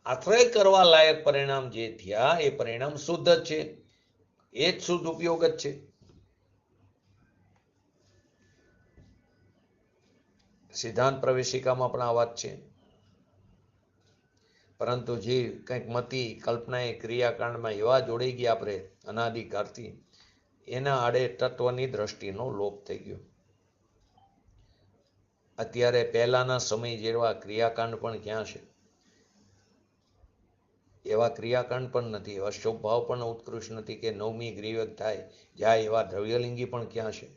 આશ્રય કરવા લાયક પરિણામ જે થયા એ પરિણામ શુદ્ધ જ છે, એ જ શુદ્ધ ઉપયોગ જ છે. સિદ્ધાંત પ્રવેશિકામાં પણ આ વાત છે. પરંતુ જે કંઈક મતિ કલ્પના એ ક્રિયાકાંડમાં એવા જોડાઈ ગયા આપણે અનાદિકાળથી, એના આડે તત્વની દ્રષ્ટિનો લોપ થઈ ગયો. અત્યારે પહેલાના સમય જેવા ક્રિયાકાંડ પણ ક્યાં છે? એવા ક્રિયાકાંડ પણ નથી, એવા શુભ ભાવ પણ ઉત્કૃષ્ટ નથી કે નવમી ગ્રીવક થાય જાય એવા દ્રવ્યલિંગી પણ ક્યાં છે?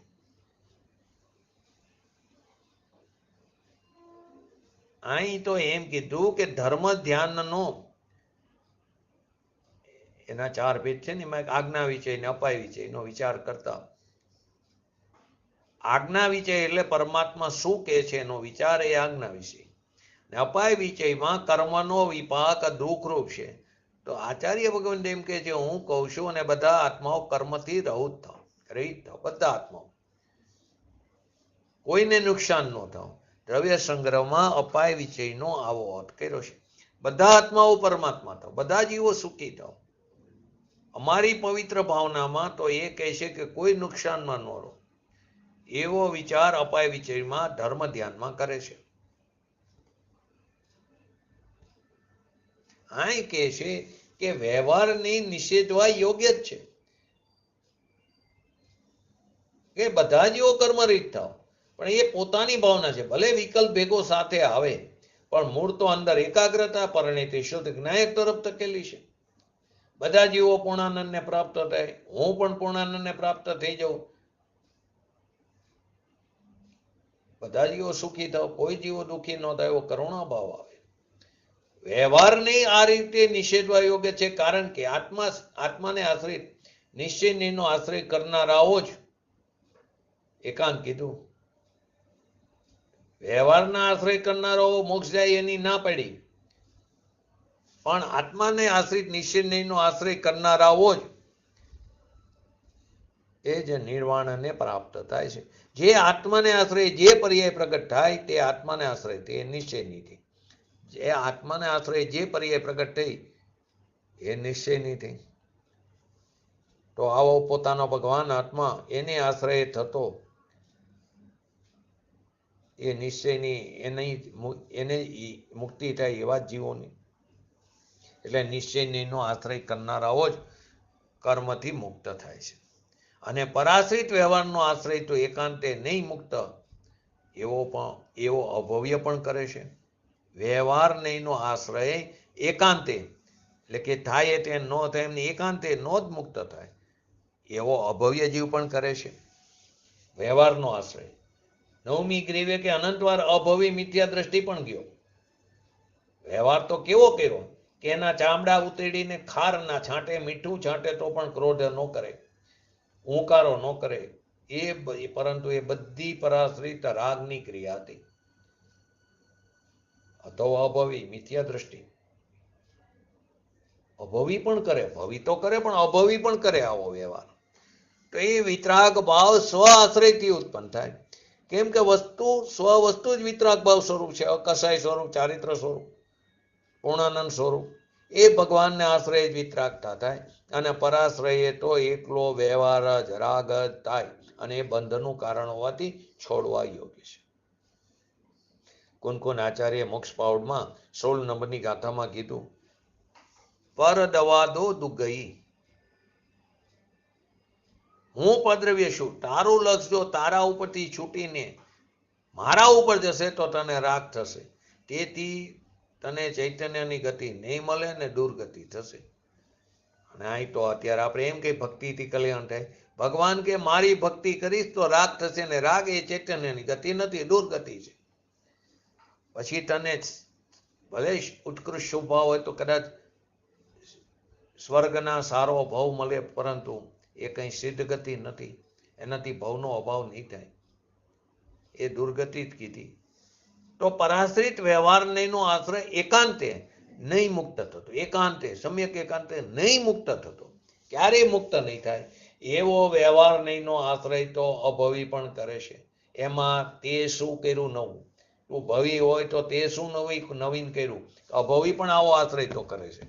અહીં તો એમ કીધું કે ધર્મ ધ્યાનનો એના 4 ભેદ છે ને, એમાં એક આજ્ઞા વિચય ને અપાય વિચયનો વિચાર કરતા. આજ્ઞા વિચય એટલે પરમાત્મા શું કહે છે એનો વિચાર, એ આજ્ઞા વિષય. ને અપાય વિચયમાં કર્મનો વિપાક દુઃખરૂપ છે. તો આચાર્ય ભગવાન એમ કે છે, હું કહું છું અને બધા આત્માઓ કર્મથી રહિત થાવ, બધા આત્માઓ, કોઈને નુકસાન ન થાવ. દ્રવ્ય સંગ્રહમાં અપાય વિચયનો આવો અર્થ કર્યો છે. બધા આત્માઓ પરમાત્મા થાવ, બધા જીવો સુખી થાવ. અમારી પવિત્ર ભાવનામાં તો એ કહે છે કે કોઈ નુકસાનમાં ન રહો, એવો વિચાર અપાય વિચયમાં ધર્મ ધ્યાનમાં કરે છે. અહીં કહે છે કે વ્યવહારને નિષેધવા યોગ્ય જ છે કે બધા જીવો કર્મરહિત થાવ, પણ એ પોતાની ભાવના છે. ભલે વિકલ્પ ભેગો સાથે આવે, પણ મૂળ તો અંદર એકાગ્રતા પરિણીતિ શુદ્ધ જ્ઞાયક તરફ ધકેલી છે. બધા જીવો પૂર્ણાનંદને પ્રાપ્ત થાય, હું પણ પૂર્ણાનંદને પ્રાપ્ત થઈ જાઉં, બધા જીવો સુખી થાવ, કોઈ જીવો દુઃખી ન થાય, એવો કરુણા ભાવ આવે. વ્યવહારને આ રીતે નિષેધવા યોગ્ય છે, કારણ કે આત્માને આશ્રિત નિશ્ચયનો આશ્રય કરનારાઓ જ એકાંત કીધું. વ્યવહારના આશ્રય કરનારાઓ મોક્ષ જાય એની ના પડી, પણ આત્માને આશ્રિત નિશ્ચયનો આશ્રય કરનારાઓ જ એ જ નિર્વાણને પ્રાપ્ત થાય છે. જે આત્માને આશ્રય જે પર્યાય પ્રગટ થાય તે આત્માને આશ્રય તે નિશ્ચયની થઈ. જે આત્માને આશ્રય જે પર્યાય પ્રગટ થઈ એ નિશ્ચયની થઈ. તો આવો પોતાનો ભગવાન આત્મા એને આશ્રય થતો એ નિશ્ચયની એને મુક્તિ થાય એવા જ જીવોની. એટલે નિશ્ચયનો આશ્રય કરનારાઓ જ કર્મથી મુક્ત થાય છે. અને પરાશ્રિત વ્યવહારનો આશ્રય તો એકાંતે નહીં મુક્ત એવો અભવ્ય પણ કરે છે. વ્યવહાર નહીંનો આશ્રય એકાંતે એટલે કે થાય તે ન થાય એમને એકાંતે નો જ મુક્ત થાય એવો અભવ્ય જીવ પણ કરે છે. વ્યવહારનો આશ્રય નવમી ગ્રીવે કે અનંતવાર અભવી મિથ્યા દ્રષ્ટિ પણ ગયો. વ્યવહાર તો કેવો કર્યો કે એના ચામડા ઉતેડીને ખાર ના છાંટે, મીઠું છાંટે તો પણ ક્રોધ ન કરે, હુંકારો ન કરે, પરંતુ એ બધી પરાશ્રિત રાગની ક્રિયા હતી. તો અભવી મિથ્યા દ્રષ્ટિ. અભવી પણ કરે, ભવી તો કરે પણ અભવી પણ કરે આવો વ્યવહાર. તો એ વિતરાગ ભાવ સ્વ આશ્રયથી ઉત્પન્ન થાય. કેમ કે સ્વ વસ્તુ જ વિતરાગ ભાવ સ્વરૂપ છે, અકસાય સ્વરૂપ, ચારિત્ર સ્વરૂપ, પૂર્ણાનંદ સ્વરૂપ. એ ભગવાનને આશ્રય જ વિતરાગતા થાય. અને પરાશ્રય તો એકલો વ્યવહાર જ રાગ જ થાય અને એ બંધનું કારણ હોવાથી છોડવા યોગ્ય છે. કુનકુન આચાર્ય મોક્ષ પાઉડમાં 16 નંબરની ગાથામાં કીધું, પર દવા દો દુગઈ, હું પદ્રવ્ય છું, તારું લક્ષ જો તારા ઉપરથી છૂટીને મારા ઉપર જશે તો તને રાગ થશે, તેથી તને ચૈતન્યની ગતિ નહીં મળે ને દુર્ગતિ થશે. અને અહીં તો અત્યારે આપણે એમ કે ભક્તિથી કલ્યાણ થાય. ભગવાન કે મારી ભક્તિ કરીશ તો રાગ થશે, ને રાગ એ ચૈતન્યની ગતિ નથી, દુર્ગતિ છે. પછી તને ભલે ઉત્કૃષ્ટ શુભ ભાવ હોય તો કદાચ સ્વર્ગના સારો ભાવ મળે, પરંતુ એ કંઈ સિદ્ધ ગતિ નથી, એનાથી ભાવનો અભાવ નહીં થાય, એ દુર્ગતિ જ કીધી. તો પરાશ્રિત વ્યવહાર નહીંનો આશ્રય એકાંતે નહીં મુક્ત થતો, એકાંતે સમ્યક એકાંતે નહીં મુક્ત થતો, ક્યારેય મુક્ત નહીં થાય એવો વ્યવહાર નહીંનો આશ્રય તો અભવી પણ કરે છે. એમાં તે શું કર્યું નવું, તું ભવી હોય તો તે શું નવીન કર્યું, અભવી પણ આવો આશ્રય તો કરે છે.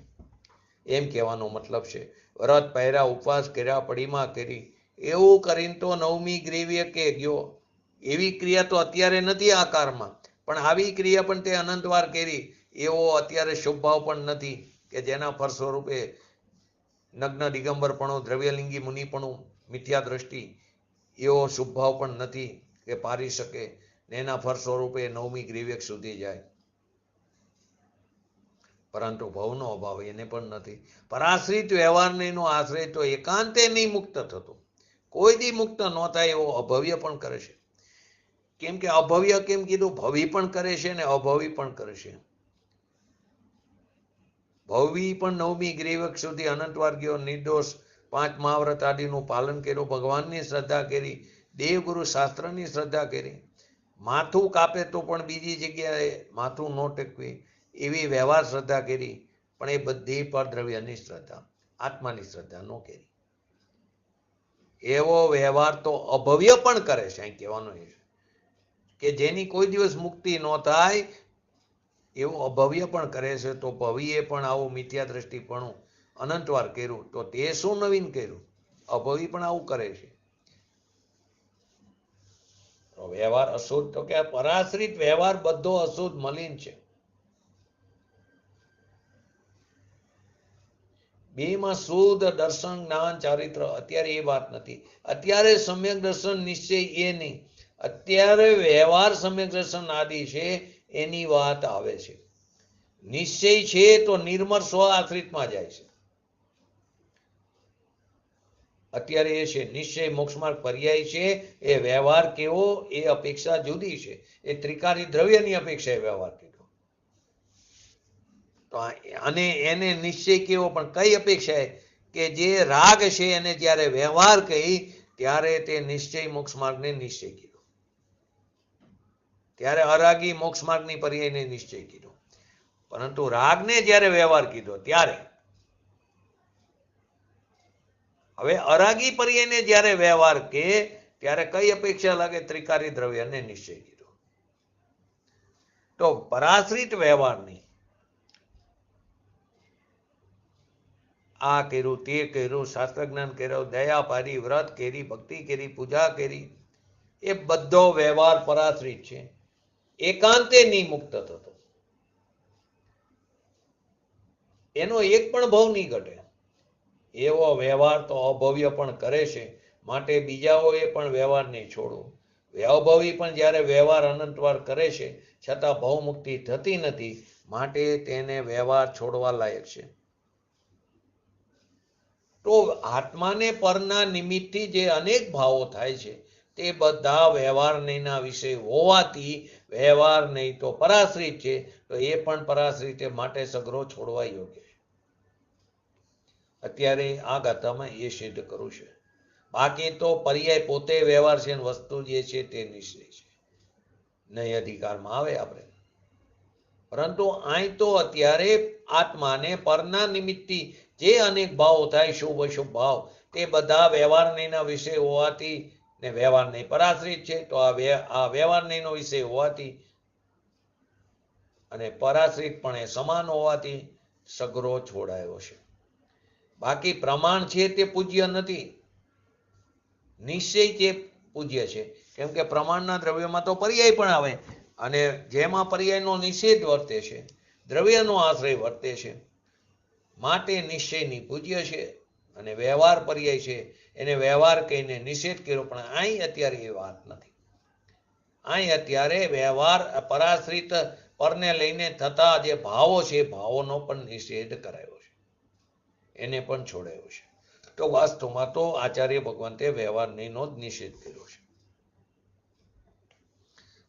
એમ કહેવાનો મતલબ છે. વ્રત પહેર્યા, ઉપવાસ કર્યા, પડીમાં કરી, એવું કરીને તો નવમી ગ્રીવ્ય કે ગયો. એવી ક્રિયા તો અત્યારે નથી આકારમાં, પણ આવી ક્રિયા પણ તે અનંતવાર કરી. એવો અત્યારે શુભ ભાવ પણ નથી કે જેના ફળ સ્વરૂપે નગ્ન દિગંબરપણું, દ્રવ્યલિંગી મુનિપણું, મિથ્યા દ્રષ્ટિ, એવો શુભ ભાવ પણ નથી કે પારી શકે ને એના ફળ સ્વરૂપે નવમી ગ્રીવ્ય સુધી જાય. પરંતુ ભવનો અભાવ એને પણ નથી. પરાશ્રિત વ્યવહારનો આશ્રય તો એકાંતે નહીં મુક્ત થતો, કોઈ દી મુક્ત ન થાય એવો અભવ્ય પણ કરે છે. કેમ કે અભવ્ય કેમ કીધું, ભવી પણ કરે છે ને અભવી પણ કરે છે. ભવી પણ નવમી ગ્રીવક સુધી અનંતવાર ગયો, નિર્દોષ 5 મહાવ્રત આદિનું પાલન કર્યું, ભગવાનની શ્રદ્ધા કરી, દેવગુરુ શાસ્ત્રની શ્રદ્ધા કરી, માથું કાપે તો પણ બીજી જગ્યાએ માથું ન ટેકવી એવી વ્યવહાર શ્રદ્ધા કરી, પણ એ બધી પર દ્રવ્યની શ્રદ્ધા, આત્માની શ્રદ્ધા ન કરી. એવો વ્યવહાર તો અભવ્ય પણ કરે છે. અહીં કહેવાનું એ છે કે જેની કોઈ દિવસ મુક્તિ ન થાય એવું અભવ્ય પણ કરે છે. તો ભવીએ પણ આવું મિથ્યા દ્રષ્ટિપણું અનંતવાર કર્યું, તો તે શું નવીન કર્યું, અભવી પણ આવું કરે છે. વ્યવહાર અશુદ્ધ, તો કે પરાશ્રિત વ્યવહાર બધો અશુદ્ધ મલિન છે. બેમાં શુદ્ધ દર્શન, જ્ઞાન, ચારિત્ર, અત્યારે એ વાત નથી. અત્યારે સમ્યક દર્શન નિશ્ચય એ નહીં, અત્યારે વ્યવહાર સમ્યક દર્શન આદિ છે એની વાત આવે છે. નિશ્ચય છે તો નિર્મળ સ્વ આશ્રિતમાં જાય છે. અત્યારે એ છે નિશ્ચય મોક્ષમાર્ગ પર્યાય છે. એ વ્યવહાર કેવો એ અપેક્ષા જુદી છે. એ ત્રિકારી દ્રવ્યની અપેક્ષા એ વ્યવહાર કીધો. તો અને એને નિશ્ચય કેવો પણ કઈ અપેક્ષા કે જે રાગ છે એને જ્યારે વ્યવહાર કહી ત્યારે તે નિશ્ચય મોક્ષ માર્ગને નિશ્ચય કીધો, ત્યારે અરાગી મોક્ષ માર્ગની પર્યાયને નિશ્ચય કીધો. પરંતુ રાગને જ્યારે વ્યવહાર કીધો ત્યારે, હવે અરાગી પર્યાયને જ્યારે વ્યવહાર કે ત્યારે કઈ અપેક્ષા લાગે, ત્રિકારી દ્રવ્યને નિશ્ચય કીધો. તો પરાશ્રિત વ્યવહારની આ કર્યું, તે કર્યું, શાસ્ત્ર જ્ઞાન કર્યું, દયા પારી, વ્રત કરી, ભક્તિ કરી, પૂજા કરી, એ બધો વ્યવહાર પરાશ્રિત છે. એકાંતે નહીં મુક્ત થતો, એનો એક પણ ભાવ નહીં ઘટે. એવો વ્યવહાર તો અભવ્ય પણ કરે છે, માટે બીજાઓએ પણ વ્યવહાર નહીં છોડવો. અભવી પણ જ્યારે વ્યવહાર અનંતવાર કરે છે છતાં ભવમુક્તિ થતી નથી, માટે તેને વ્યવહાર છોડવા લાયક છે. તો આત્માને પરના નિમિત્તથી જે અનેક ભાવો થાય છે તે બધા વ્યવહાર નહીંના વિષય હોવાથી વ્યવહાર નહીં તો પરાશ્રિત છે, તો એ પણ પરાશ્રિત માટે સગરો છોડવા યોગ્ય છે. અત્યારે આ ગાથામાં એ સિદ્ધ કરવું છે. બાકી તો પર્યાય પોતે વ્યવહાર છે, વસ્તુ જે છે તે નિશ્ચય છે, નહીં અધિકારમાં આવે આપણે. પરંતુ અહીં તો અત્યારે આત્માને પરના નિમિત્તથી જે અનેક ભાવો થાય, શુભ અશુભ ભાવ, તે બધા વ્યવહાર નહીંના વિષય હોવાથી ને વ્યવહાર નહીં પરાશ્રિત છે, તો આ વ્યવહાર નહીંનો વિષય હોવાથી અને પરાશ્રિત પણ એ સમાન હોવાથી સગરો છોડાયો છે. બાકી પ્રમાણ છે તે પૂજ્ય નથી, નિશ્ચય તે પૂજ્ય છે. કેમ કે પ્રમાણના દ્રવ્યમાં તો પર્યાય પણ આવે, અને જેમાં પર્યાયનો નિષેધ વર્તે છે, દ્રવ્યનો આશ્રય વર્તે છે, માટે નિશ્ચયની પૂજ્ય છે. અને વ્યવહાર પર્યાય છે, એને વ્યવહાર કહીને નિષેધ કર્યો. પણ અહીં અત્યારે એ વાત નથી. અહીં અત્યારે વ્યવહાર પરાશ્રિત પરને લઈને થતા જે ભાવો છે, ભાવોનો પણ નિષેધ કરાયો છે, એને પણ છોડાયો છે. તો વાસ્તવમાં તો આચાર્ય ભગવંતે વ્યવહાર નહીંનો જ નિષેધ કર્યો છે.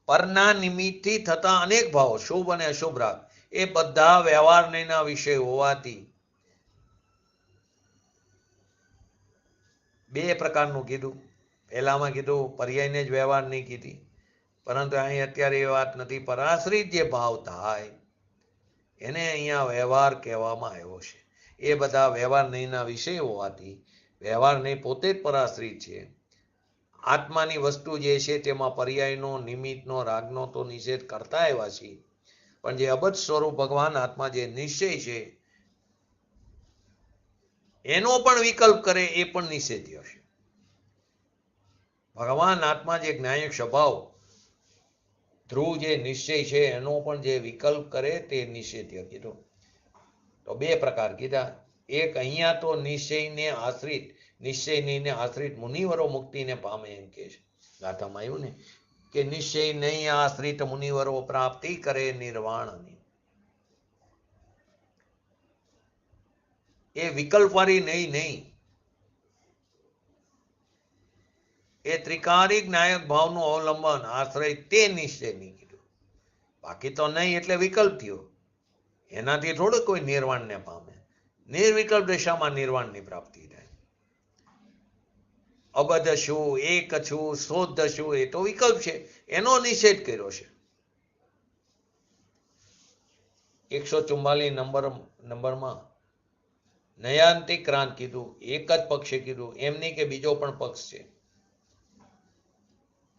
પરના નિમિત્તથી થતા અનેક ભાવો, શુભ અને અશુભ રાગ, એ બધા વ્યવહાર નહીંના વિષય હોવાથી બે પ્રકારનું કીધું. પહેલામાં કીધું પર્યાયને જ વ્યવહાર નહીં કીધી, પરંતુ અહીં અત્યારે એ વાત નથી. પરાશ્રિત જે ભાવ થાય એને અહીંયા વ્યવહાર કહેવામાં આવ્યો છે. એ બધા વ્યવહાર નહીંના વિષય હોવાથી વ્યવહાર નહીં પોતે જ પરાશ્રિત છે. આત્માની વસ્તુ જે છે તેમાં પર્યાયનો, નિમિત્તનો, રાગનો તો નિષેધ કરતા આવ્યા છે, પણ જે અબધ સ્વરૂપ ભગવાન આત્મા જે નિશ્ચય છે એનો પણ વિકલ્પ કરે એ પણ નિષેધ્ય છે. ભગવાન આત્મા જે જ્ઞાયક સ્વભાવ ધ્રુવ જે નિશ્ચય છે એનો પણ જે વિકલ્પ કરે તે નિષેધ્ય કીધો. તો બે પ્રકાર કીધા. એક અહીંયા તો નિશ્ચયને આશ્રિત મુનિવરો મુક્તિને પામે એમ કે છે. ગાથામાં આવ્યું ને કે નિશ્ચય નહીં આશ્રિત મુનિવરો પ્રાપ્તિ કરે નિર્વાણની. એ વિકલ્પવાળી નહીં, એ ત્રિકારી જ્ઞાયક ભાવનું અવલંબન આશ્રય તે નિશ્ચય નહીં કીધું. બાકી તો નહીં એટલે વિકલ્પ થયો, એનાથી થોડું કોઈ નિર્વાણને પામે. નિર્વિકલ્પ દશામાં નિર્વાણની પ્રાપ્તિ થાય. અબધ શું, એક છું, શુદ્ધ શું, એ તો વિકલ્પ છે, એનો નિષેધ કર્યો છે. 144 નંબરમાં નયાંતિક ક્રાંત કીધું, એક જ પક્ષે કીધું, એમ નહીં કે બીજો પણ પક્ષ છે.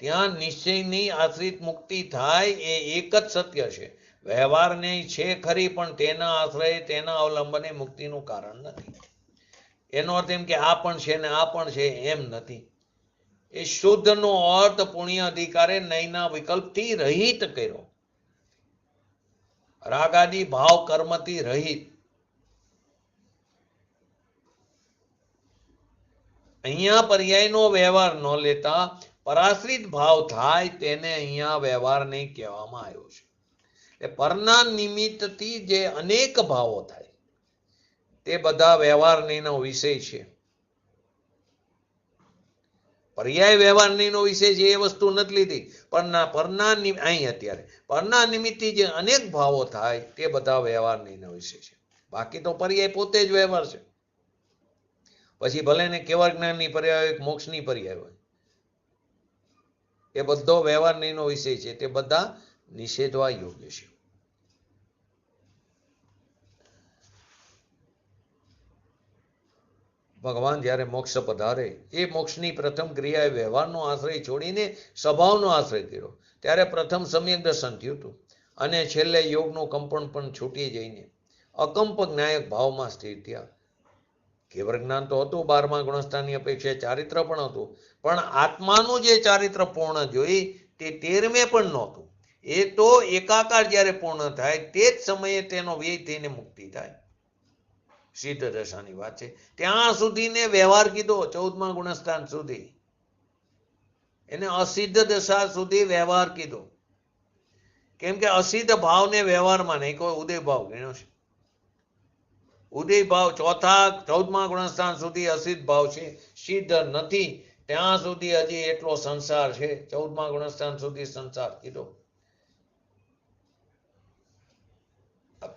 ત્યાં નિશ્ચયની આશ્રિત મુક્તિ થાય એ એક જ સત્ય છે. વ્યવહારને છે ખરી, પણ તેના આશ્રય, તેના અવલંબને મુક્તિનું કારણ નથી. એનો અર્થ એમ કે આ પણ છે ને આ પણ છે એમ નથી. એ શુદ્ધનો અર્થ પુણ્ય અધિકારે નહીંના વિકલ્પથી રહિત કર્યો, રાગાદી ભાવ કર્મથી રહિત. અહીંયા પર્યાયનો વ્યવહાર ન લેતા પરાશ્રિત ભાવ થાય તેને અહીંયા વ્યવહાર નહીં કહેવામાં આવ્યો છે. એટલે પરના નિમિત્તથી જે અનેક ભાવો થાય તે બધા વ્યવહાર નહીંનો વિષય છે. પર્યાય વ્યવહાર નહીંનો વિષય છે એ વસ્તુ નથી લીધી. અહીં અત્યારે પરના નિમિત્તથી જે અનેક ભાવો થાય તે બધા વ્યવહાર નહીંનો વિષય છે. બાકી તો પર્યાય પોતે જ વ્યવહાર છે. પછી ભલે ને કેવળ જ્ઞાનની પર્યાય હોય, મોક્ષની પર્યાય હોય, એ બધો વ્યવહાર નહીંનો વિષય છે, તે બધા નિષેધવા યોગ્ય છે. ભગવાન જ્યારે મોક્ષ પધારે એ મોક્ષની પ્રથમ ક્રિયાએ વ્યવહારનો આશ્રય છોડીને સ્વભાવનો આશ્રય કર્યો, ત્યારે પ્રથમ સમ્યક દર્શન થયું હતું, અને છેલ્લે યોગનું કંપન પણ છૂટી જઈને અકંપ જ્ઞાયક ભાવમાં સ્થિર થયા. કેવળ જ્ઞાન તો હતું, 12મા ગુણસ્થાનની અપેક્ષાએ ચારિત્ર પણ હતું, પણ આત્માનું જે ચારિત્ર પૂર્ણ જોઈ તે 13મે પણ નહોતું. એ તો એકાકાર જ્યારે પૂર્ણ થાય તે જ સમયે તેનો વ્યય થઈને મુક્તિ થાય. સિદ્ધ દશાની વાત છે. ત્યાં સુધીને વ્યવહાર કીધો 14મા ગુણસ્થાન સુધી, એને અસિદ્ધ દશા સુધી વ્યવહાર કીધો. કેમ કે અસિદ્ધ ભાવને વ્યવહારમાં નહીં, કોઈ ઉદય ભાવ ગણ્યો છે. ઉદય ભાવ 14મા ગુણસ્થાન સુધી અસિદ્ધ ભાવ છે, સિદ્ધ નથી. ત્યાં સુધી હજી એટલો સંસાર છે. 14મા ગુણસ્થાન સુધી સંસાર કીધો,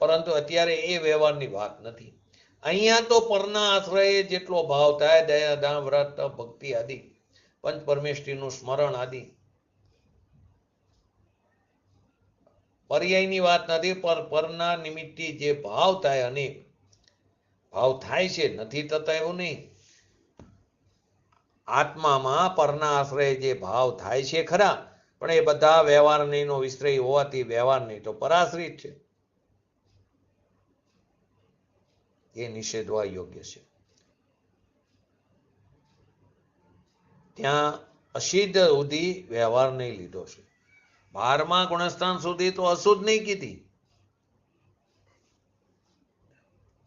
પરંતુ અત્યારે એ વ્યવહારની વાત નથી. અહીંયા તો પરના આશ્રયે જેટલો ભાવ થાય, દયા દાન વ્રત ભક્તિ આદિ પંચ પરમેષ્ઠીનું સ્મરણ આદિ, પર્યાયની વાત નથી. પરના નિમિત્તે જે ભાવ થાય, અનેક ભાવ થાય છે, નથી થતા એવું નહીં. આત્મામાં પરના આશ્રય જે ભાવ થાય છે ખરા, પણ એ બધા વ્યવહાર નહીંનો વિષય હોવાથી વ્યવહાર નહીં તો પરાશ્રિત છે, એ નિષેધવા યોગ્ય છે. ત્યાં અસિદ્ધ સુધી વ્યવહાર નહીં લીધો છે. 12મા ગુણસ્થાન સુધી તો અશુદ્ધ નહીં કીધી.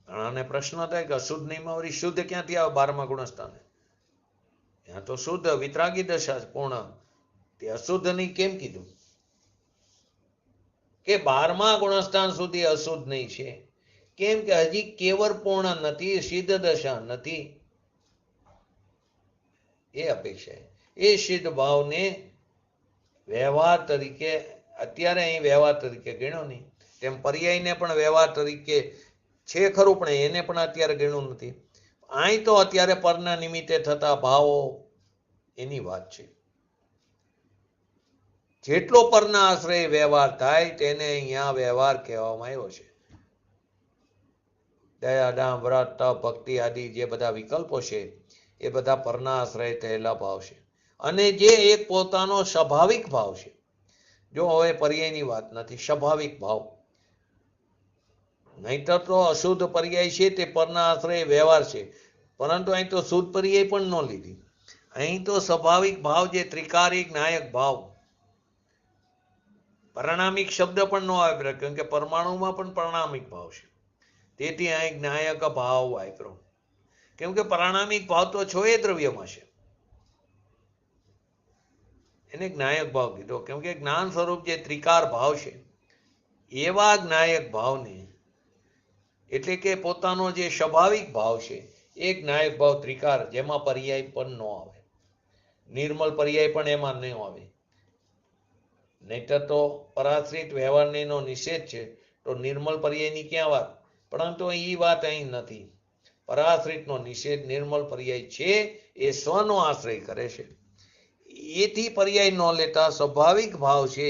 ઘણાને પ્રશ્ન થાય કે અશુદ્ધ નહીં માં વળી શુદ્ધ ક્યાંથી આવે 12મા ગુણસ્થાને? ત્યાં તો શુદ્ધ વિતરાગી દશા પૂર્ણ, તે અશુદ્ધ નહીં કેમ કીધું? કે 12મા ગુણસ્થાન સુધી અશુદ્ધ નહીં છે. કેમ કે હજી કેવર પૂર્ણ નથી, સિદ્ધ દશા નથી. એ અપેક્ષા એ સિદ્ધ ભાવને વ્યવહાર તરીકે અત્યારે અહીં વ્યવહાર તરીકે ગણ્યો નહીં. તેમ પર્યાયને પણ વ્યવહાર તરીકે છે ખરું, પણ એને પણ અત્યારે ગણ્યું નથી. અહીં તો અત્યારે પરના નિમિત્તે થતા ભાવો એની વાત છે. જેટલો પરના આશ્રય વ્યવહાર થાય તેને અહીંયા વ્યવહાર કહેવામાં આવ્યો છે. દયા દાન વ્રત તપ ભક્તિ આદિ જે બધા વિકલ્પો છે એ બધા પરના આશ્રય થયેલા ભાવ છે, અને જે એક પોતાનો સ્વાભાવિક ભાવ છે. જો હવે પર્યાયની વાત નથી, સ્વાભાવિક ભાવ. નહીતર તો અશુદ્ધ પર્યાય છે તે પરના આશ્રય વ્યવહાર છે, પરંતુ અહીં તો શુદ્ધ પર્યાય પણ ન લીધી. અહીં તો સ્વાભાવિક ભાવ જે ત્રિકારી નાયક ભાવ, પરિણામિક શબ્દ પણ ન વાપર્યો, કેમ કે પરમાણુમાં પણ પરિણામિક ભાવ છે, તેથી અહીં જ્ઞાયક ભાવ વાપરો. કેમ કે પરિણામિક ભાવ તો 6 દ્રવ્યમાં છે, એને જ્ઞાયક ભાવ કીધો. કેમ કે જ્ઞાન સ્વરૂપ જે ત્રિકાર ભાવ છે એવા જ્ઞાયક ભાવને, એટલે કે પોતાનો જે સ્વાભાવિક ભાવ છે એ જ્ઞાયક ભાવ ત્રિકાર, જેમાં પર્યાય પણ ન આવે, નિર્મલ પર્યાય પણ એમાં ન આવે. નહીતર તો પરાશ્રિત વ્યવહારનો નિષેધ છે, તો નિર્મલ પર્યાયની ક્યાં વાત? પરંતુ એ વાત અહીં નથી. પરાશ્રિતનો નિષેધ નિર્મલ પર્યાય છે, એ સ્વનો આશ્રય કરે છે. એથી પર્યાય ન લેતા સ્વાભાવિક ભાવ છે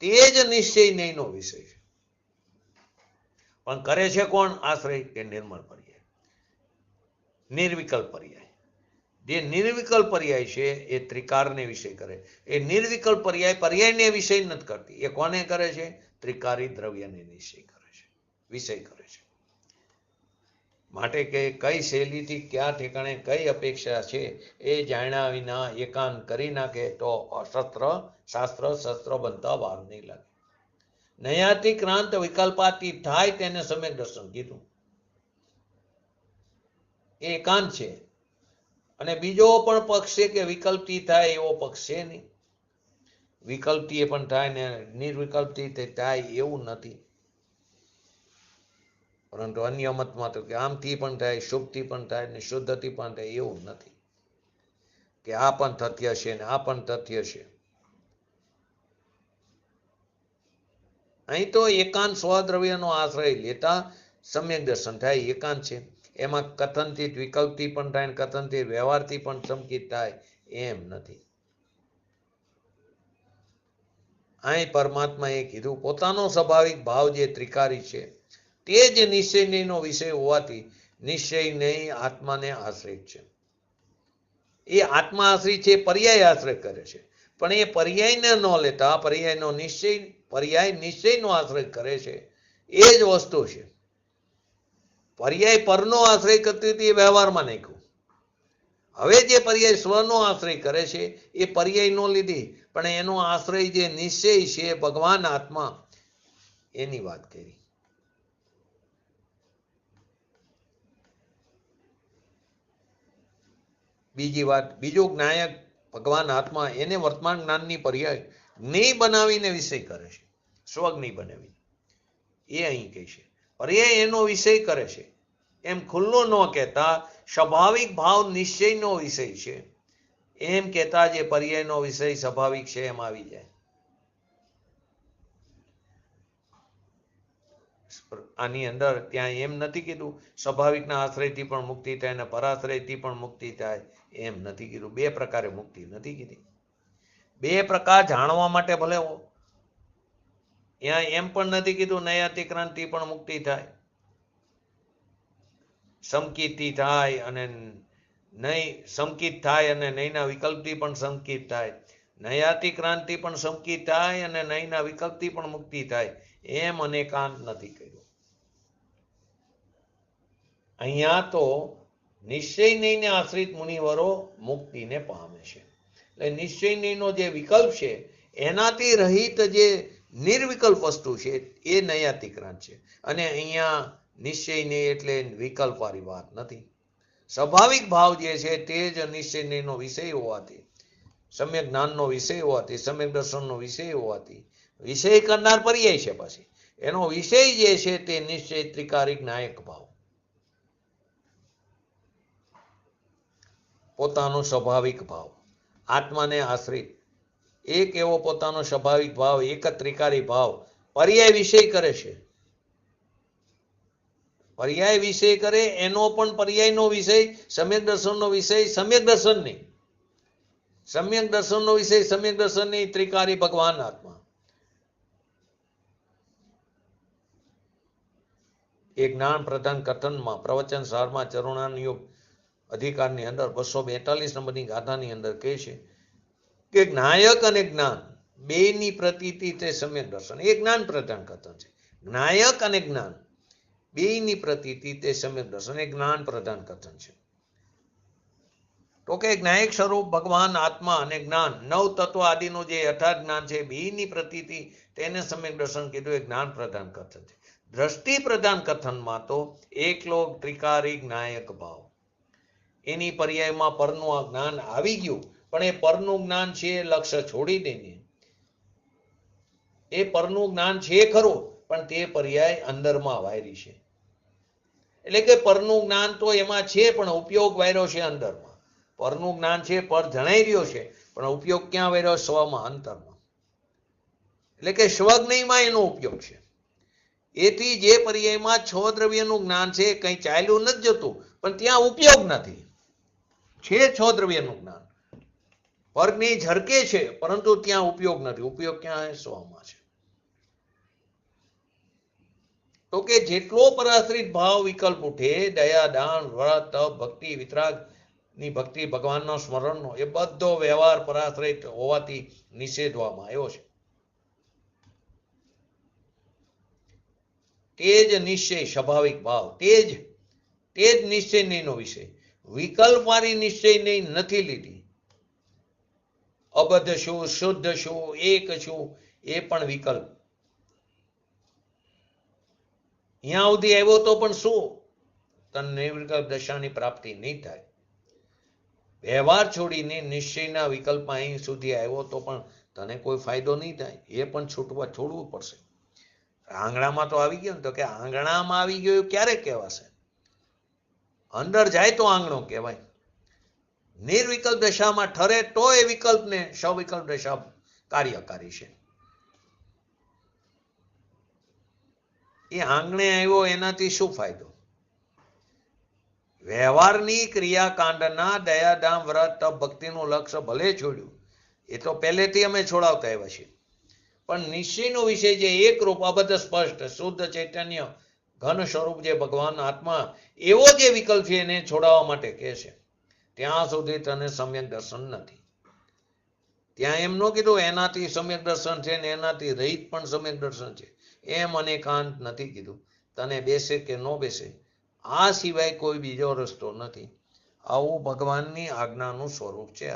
તે જ નિશ્ચય નહીંનો વિષય છે. પણ કરે છે કોણ આશ્રય? કે નિર્મળ પર્યાય, નિર્વિકલ્પ પર્યાય. જે નિર્વિકલ્પ પર્યાય છે એ ત્રિકારને વિષય કરે. એ નિર્વિકલ્પ પર્યાય પર્યાયને વિષય નથી કરતી. એ કોને કરે છે? ત્રિકારી દ્રવ્યને નિશ્ચય કરે છે, વિષય કરે છે. માટે કે કઈ શૈલીથી ક્યાં ઠેકાણે કઈ અપેક્ષા છે એ જાણ્યા વિના એકાંત કરી નાખે તો શાસ્ત્ર શસ્ત્ર બનતા વાર નહીં લાગે. નયાતિક્રાંત વિકલ્પાતી થાય તેને સમ્યક દર્શન કીધું. એ એકાંત છે. અને બીજો પણ પક્ષ છે કે વિકલ્પથી થાય એવો પક્ષ છે નહીં. વિકલ્પથી પણ થાય ને નિર્વિકલ્પથી થાય એવું નથી. પરંતુ અન્ય મતમાં તો કે આમથી પણ થાય, શુભથી પણ થાય ને શુદ્ધથી પણ થાય એવું નથી કે આ પણ તથ્ય છે ને આ પણ તથ્ય છે. અહીં તો એકાંત સ્વદ્રવ્યનો આશ્રય લેતા સમ્યક દર્શન થાય. એકાંત છે એમાં કથનથી વિકલ્પથી પણ થાય, કથનથી વ્યવહારથી પણ સંકિત થાય એમ નથી. અહીં પરમાત્માએ કીધું પોતાનો સ્વાભાવિક ભાવ જે ત્રિકારી છે તે જ નિશ્ચય નહીંનો વિષય હોવાથી નિશ્ચય નહીં આત્માને આશ્રિત છે. એ આત્મા આશ્રિત છે, પર્યાય આશ્રય કરે છે, પણ એ પર્યાયને ન લેતા પર્યાયનો નિશ્ચય, પર્યાય નિશ્ચયનો આશ્રય કરે છે. એ જ વસ્તુ છે. પર્યાય પરનો આશ્રય કરતી હતી એ વ્યવહારમાં નાખ્યું. હવે જે પર્યાય સ્વનો આશ્રય કરે છે એ પર્યાય નો લીધી, પણ એનો આશ્રય જે નિશ્ચય છે ભગવાન આત્મા, એની વાત કરી. બીજી વાત, બીજો જ્ઞાયક ભગવાન આત્મા એને વર્તમાન જ્ઞાનની પર્યાય જ્ઞેય બનાવીને વિષય કરે છે, સ્વજ્ઞેય બનાવી. એ અહીં કહે છે પર્યાય એનો વિષય કરે છે, એમ ખુલ્લો ન કહેતા સ્વાભાવિક ભાવ નિશ્ચયનો વિષય છે એમ કહેતા જે પર્યાયનો વિષય સ્વાભાવિક છે એમ આવી જાય. આની અંદર ત્યાં એમ નથી કીધું સ્વાભાવિકના આશ્રયથી પણ મુક્તિ થાય અને પરાશ્રયથી પણ મુક્તિ થાય, એમ નથી કીધું. બે પ્રકારે મુક્તિ નથી કીધી. બે પ્રકાર જાણવા માટે ભલે ત્યાં એમ પણ નથી કીધું નૈયાતિક્રાંતિ પણ મુક્તિ થાય, સમકિતથી થાય અને નહીં સમકિત થાય અને નહીંના વિકલ્પથી પણ સમકિત થાય, નૈયાતિક્રાંતિ પણ સમકિત થાય અને નહીંના વિકલ્પથી પણ મુક્તિ થાય, એમ અનેકાંત નથી કર્યું. અહીંયા તો નિશ્ચય નહીંને આશ્રિત મુનિવરો મુક્તિને પામે છે. એટલે નિશ્ચય નહીંનો જે વિકલ્પ છે એનાથી રહિત જે નિર્વિકલ્પ વસ્તુ છે એ નૈયાતિક્રાંત છે. અને અહીંયા નિશ્ચય નહીં એટલે વિકલ્પવાળી વાત નથી. સ્વાભાવિક ભાવ જે છે તે જ નિશ્ચય નહીંનો વિષય હોવાથી, સમ્યક જ્ઞાનનો વિષય હોવાથી, સમ્યક દર્શનનો વિષય હોવાથી, વિષય કરનાર પર્યાય છે. પછી એનો વિષય જે છે તે નિશ્ચય ત્રિકારિક નાયક ભાવ, પોતાનો સ્વાભાવિક ભાવ, આત્માને આશ્રિત એક એવો પોતાનો સ્વાભાવિક ભાવ, એક ત્રિકારી ભાવ પર્યાય વિષય કરે છે. પર્યાય વિષય કરે એનો પણ પર્યાયનો વિષય સમ્યક દર્શનનો વિષય સમ્યક દર્શન નહીં, સમ્યક દર્શનનો વિષય સમ્યક દર્શન નહીં, ત્રિકારી ભગવાન આત્મા. એ જ્ઞાન પ્રધાન કથનમાં પ્રવચન સારમાં ચરુણાનુયોગ અધિકારની અંદર 242 નંબરની ગાથાની અંદર કહે છે કે જ્ઞાયક અને જ્ઞાન બેની પ્રતીતિ તે સમ્યક દર્શન. એ જ્ઞાન પ્રધાન કથન છે. જ્ઞાયક અને જ્ઞાન બેની પ્રતીતિ તે સમ્યક દર્શન, એ જ્ઞાન પ્રધાન કથન છે. તો કે જ્ઞાયક સ્વરૂપ ભગવાન આત્મા અને જ્ઞાન નવ તત્વ આદિનું જે યથાર્થ જ્ઞાન છે બેની પ્રતીતિ તેને સમ્યક દર્શન કીધું, એ જ્ઞાન પ્રધાન કથન છે. દ્રષ્ટિ પ્રધાન કથનમાં તો એકલો ત્રિકારી જ્ઞાયક ભાવ, એની પર્યાયમાં પરનું આ જ્ઞાન આવી ગયું, પણ એ પરનું જ્ઞાન છે એ લક્ષ્ય છોડી દઈને એ પરનું જ્ઞાન છે ખરું, પણ તે પર્યાય અંદરમાં વાયરી છે. એટલે કે પરનું જ્ઞાન તો એમાં છે પણ ઉપયોગ વાયરો છે અંદરમાં. પરનું જ્ઞાન છે, પર જણાઈ રહ્યો છે, પણ ઉપયોગ ક્યાં વાયરો? સ્વમાં, અંતરમાં. એટલે કે સ્વજ્ઞેયમાં એનો ઉપયોગ છે. એથી જે પર્યાયમાં 6 દ્રવ્યનું જ્ઞાન છે કંઈ ચાલ્યું નથી જતું, પણ ત્યાં ઉપયોગ નથી. છે 6 દ્રવ્યનું જ્ઞાન, પરની ઝરકે છે, પરંતુ ત્યાં ઉપયોગ નથી. ઉપયોગ ક્યાં? સ્વમાં છે. તો કે જેટલો પરાશ્રિત ભાવ વિકલ્પ ઉઠે, દયા, દાન, વ્રત, તપ, ભક્તિ, વિતરાગ ની ભક્તિ, ભગવાનનો સ્મરણનો, એ બધો વ્યવહાર પરાશ્રિત હોવાથી નિષેધવામાં આવ્યો છે. તે જ નિશ્ચય સ્વાભાવિક ભાવ, તે જ નિશ્ચય નહીંનો વિષય. વિકલ્પ વાળી નિશ્ચય નહીં નથી લીધી. અબદ્ધ શું, શુદ્ધ શું, એક શું, એ પણ વિકલ્પ. અહીંયા સુધી આવ્યો તો પણ શું? તને નિર્વિકલ્પ દશાની પ્રાપ્તિ નહીં થાય. વ્યવહાર છોડીને નિશ્ચયના વિકલ્પમાં અહીં સુધી આવ્યો તો પણ તને કોઈ ફાયદો નહીં થાય. એ પણ છોડવું પડશે. આંગણામાં તો આવી ગયો ને, તો કે આંગણામાં આવી ગયો ક્યારે કહેવાશે? અંદર જાય તો આંગણો કહેવાય. નિર્વિકલ્પ દશામાં ઠરે તો એ વિકલ્પને સવિકલ્પ દશા કાર્યકારી છે. એ આંગણે આવ્યો એનાથી શું ફાયદો? વ્યવહારની ક્રિયાકાંડના દયાદામ, વ્રત, તપ, ભક્તિનું લક્ષ્ય ભલે છોડ્યું, એ તો પહેલેથી અમે છોડાવતા આવ્યા છીએ, પણ નિશ્ચયનો વિષય જે એકરૂપ, અબદ્ધ, સ્પષ્ટ, શુદ્ધ ચૈતન્ય ઘન સ્વરૂપ જે ભગવાન આત્મા, એવો જે વિકલ્પ છે એને છોડાવવા માટે કહે છે. ત્યાં સુધી તને સમ્યક દર્શન નથી. ત્યાં એમ ન કીધું એનાથી સમ્યક દર્શન છે ને એનાથી રહિત પણ સમ્યક દર્શન છે, એમ અનેકાંત નથી કીધું. તને બેસે કે ન બેસે, આ સિવાય કોઈ બીજો રસ્તો નથી. આવું ભગવાનની આજ્ઞાનું સ્વરૂપ છે.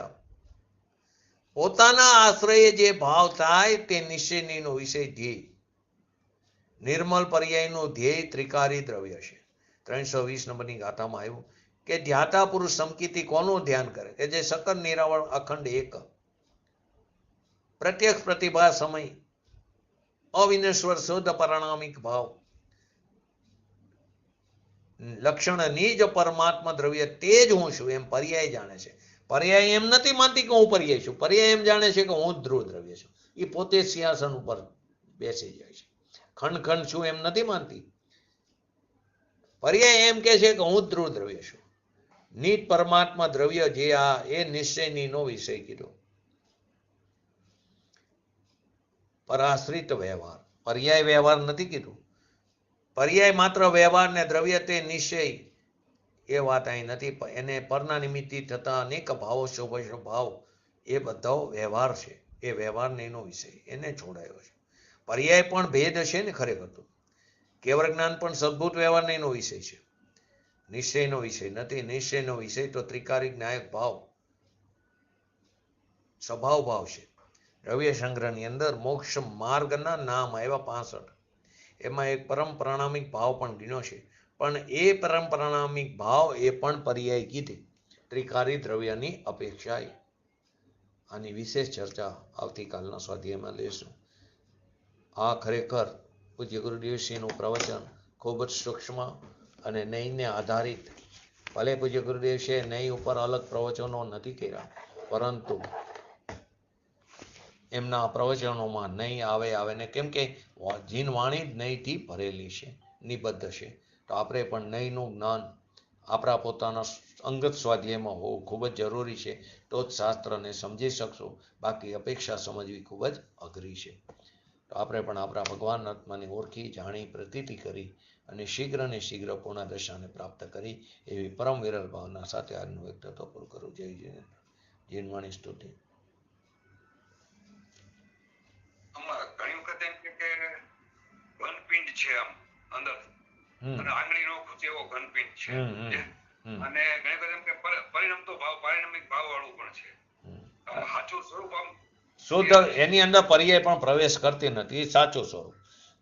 પોતાના આશ્રયે જે ભાવ થાય તે નિશ્ચયનો વિષય ધ્યેય. નિર્મલ પર્યાયનું ધ્યેય ત્રિકારી દ્રવ્ય છે. 320 નંબરની ગાથામાં આવ્યું કે ધ્યાતા પુરુષ સમકીતી કોનું ધ્યાન કરે કે જે સકલ નિરાવળ અખંડ એક પ્રત્યક્ષ પ્રતિભા સમય અવિનશ્વર શુદ્ધ પરિણામિક ભાવ લક્ષણ નિજ પરમાત્મા દ્રવ્ય તે જ હું છું એમ પર્યાય જાણે છે. પર્યાય એમ નથી માનતી કે હું પર્યાય છું. પર્યાય એમ જાણે છે કે હું ધ્રુવ દ્રવ્ય છું. એ પોતે સિંહાસન ઉપર બેસી જાય છે. ખંડ ખંડ છું એમ નથી માનતી. પર્યાય એમ કે છે કે હું ધ્રુવ દ્રવ્ય છું. નિજ પરમાત્મા દ્રવ્ય જે આ એ નિશ્ચયની નો વિષય કીધો. પરાશ્રિત વ્યવહાર પર્યાય વ્યવહાર નથી કીધું. પર્યાય માત્ર વ્યવહાર ને દ્રવ્ય તે નિશ્ચય એ વાત અહીં નથી. એને પરના નિમિત્તિ થતા અનેક ભાવો શુભ ભાવ એ બધો વ્યવહાર છે. એ વ્યવહારને એનો વિષય એને છોડાયો છે. પર્યાય પણ ભેદ છે ને ખરેખર તો. કેવળ જ્ઞાન પણ સદભૂત વ્યવહારને એનો વિષય છે. નિશ્ચયનો વિષય નથી. નિશ્ચયનો વિષય તો ત્રિકારી જ્ઞાયક ભાવ સ્વભાવ ભાવ છે. દ્રવ્ય સંગ્રહની અંદર મોક્ષ માર્ગના નામ આવ્યા 65. એમાં એક પરમ પ્રાણામિક ભાવ પણ ગણ્યો છે. પણ એ પરમ પ્રાણામિક ભાવ એ પણ પર્યાય કીધી ત્રિકારી દ્રવ્યની અપેક્ષાએ. આની વિશેષ ચર્ચા આવતીકાલના સ્વાધ્યાયમાં લેશું. આ ખરેખર પૂજ્ય ગુરુદેવશ્રીનું પ્રવચન ખૂબ જ સૂક્ષ્મ અને નયને આધારિત. ભલે પૂજ્ય ગુરુદેવશ્રીએ નય ઉપર અલગ પ્રવચનો નથી કર્યા, પરંતુ એમના પ્રવચનોમાં નય આવે ને કેમ કે જીન વાણી જ નયથી ભરેલી છે, નિબદ્ધ છે. તો આપણે પણ નયનું જ્ઞાન આપણા પોતાના અંગત સ્વાધ્યાયમાં હોવું ખૂબ જ જરૂરી છે. તો જ શાસ્ત્રને સમજી શકશું. બાકી અપેક્ષા સમજવી ખૂબ જ અઘરી છે. તો આપણે પણ આપણા ભગવાન આત્માને ઓળખી જાણી પ્રતીતિ કરી અને શીઘ્ર ને શીઘ્ર પૂર્ણ દશાને પ્રાપ્ત કરી એવી પરમ વિરલ ભાવના સાથે આજનું વક્તવ્ય પૂરું કરું. જય જીનેન્દ્ર. જીનવાણી સ્તુતિ. ઘણી વખત એમ કે ઘનપિંડ છે આમ અંદર અને આંગળી નો ખૂચે એવો ઘનપિંડ છે અને ઘણી વખત એમ કે પરિણમતો ભાવ પારિણામિક ભાવ વાળું પણ છે. સાચું સ્વરૂપ આમ શુદ્ધ એની અંદર પર્યાય પણ પ્રવેશ કરતી નથી. સાચું સ્વરૂપ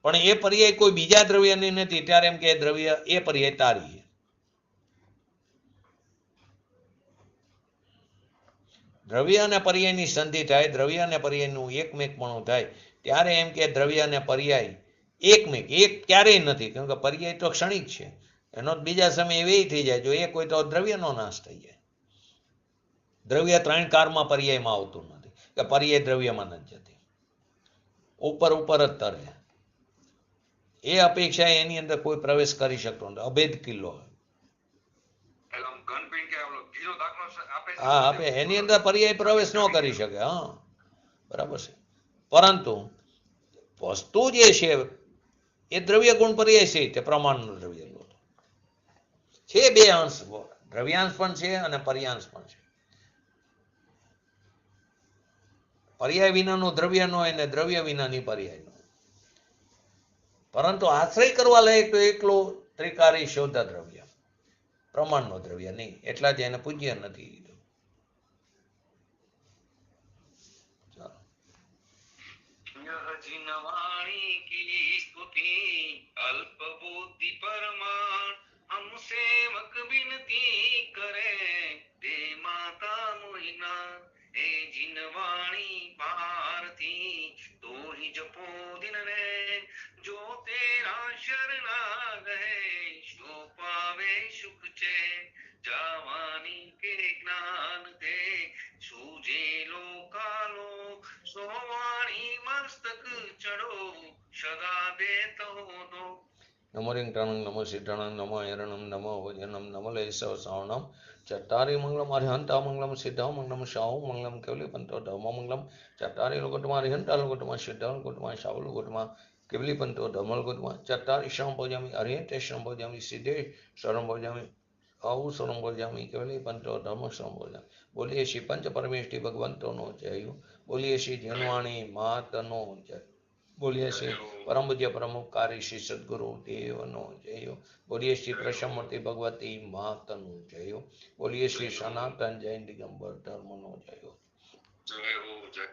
પણ એ પર્યાય કોઈ બીજા દ્રવ્યની નથી. ત્યારે એમ કે દ્રવ્ય એ પર્યાય તારી. દ્રવ્ય અને પર્યાયની સંધિ થાય, દ્રવ્ય અને પર્યાયનું એકમેકપણું થાય ત્યારે એમ કે દ્રવ્ય અને પર્યાય એકમેક. એક ક્યારેય નથી, કેમ કે પર્યાય તો ક્ષણિક છે. એનો બીજા સમયે વ્યય થઈ જાય. જો એક હોય તો દ્રવ્યનો નાશ થઈ જાય. દ્રવ્ય 3 કારમાં પર્યાયમાં આવતું નથી કે પર્યાય દ્રવ્યમાં નથી જતી. ઉપર જ તરે. એ અપેક્ષા એની અંદર કોઈ પ્રવેશ કરી શકતો નથી. અભેદ કિલ્લો. હા આપે એની અંદર પર્યાય પ્રવેશ ન કરી શકે. હા બરાબર છે. પરંતુ વસ્તુ જે છે એ દ્રવ્ય ગુણ પર્યાય છે. તે પ્રમાણનું દ્રવ્ય છે. બે અંશ, દ્રવ્યાંશ પણ છે અને પર્યાંશ પણ છે. પર્યાય વિનાનું દ્રવ્ય ન હોય ને દ્રવ્ય વિનાની પર્યાય ન હોય. પરંતુ આશ્રય કરવા લાયક તો એકલો ત્રિકારી શુદ્ધ દ્રવ્ય, પ્રમાણનો દ્રવ્ય નહીં. એટલા જ એને પૂજ્ય નથી. जिनवाणी की स्तुति अल्प बुद्धि परमाण हमसे मक विनती करे दे माता मोहिना हे जिनवाणी पारथी तो ही जपो दिन रे जो तेरा शरणा गए सो पावे सुख चे जावानी के ज्ञान दे सूझे लोकालो सोवाणी मस्तक चढ़ो सदा देतो दो. नमो रिंगटाणं नमो सिद्धाणं नमो हिरणं नमो भोजनं नमो लेसव श्रावणं चट्टारी मंगलम अरिहंता मंगलम सिद्धा मंगलम शाहु मंगलम केवली पंतो धर्म मंगलम चट्टारी लोकटमा अरिहंता लोकटमा सिद्धा लोकटमा शाहु लोकटमा केवली पंतो धर्म लोकटमा चट्टारी श्रम भोजामी अरिहंते श्रम भोजामी सिद्धे श्रम भोजामी आऊ श्रम भोजामी केवली पंतो धर्म श्रम भोजामी. बोलिए श्री पंच परमेष्टि भगवंतो नो जय. बोलिए श्री जनवाणी मात नो जय. बोलिए श्री परम पूज्य प्रमुखकारी श्री सद्गुरु देव नो जय. बोलिए श्री प्रसमूर्ति भगवती मात नो जय. बोलिए श्री सनातन जैन दिगंबर धर्म नो जय. જય હો જય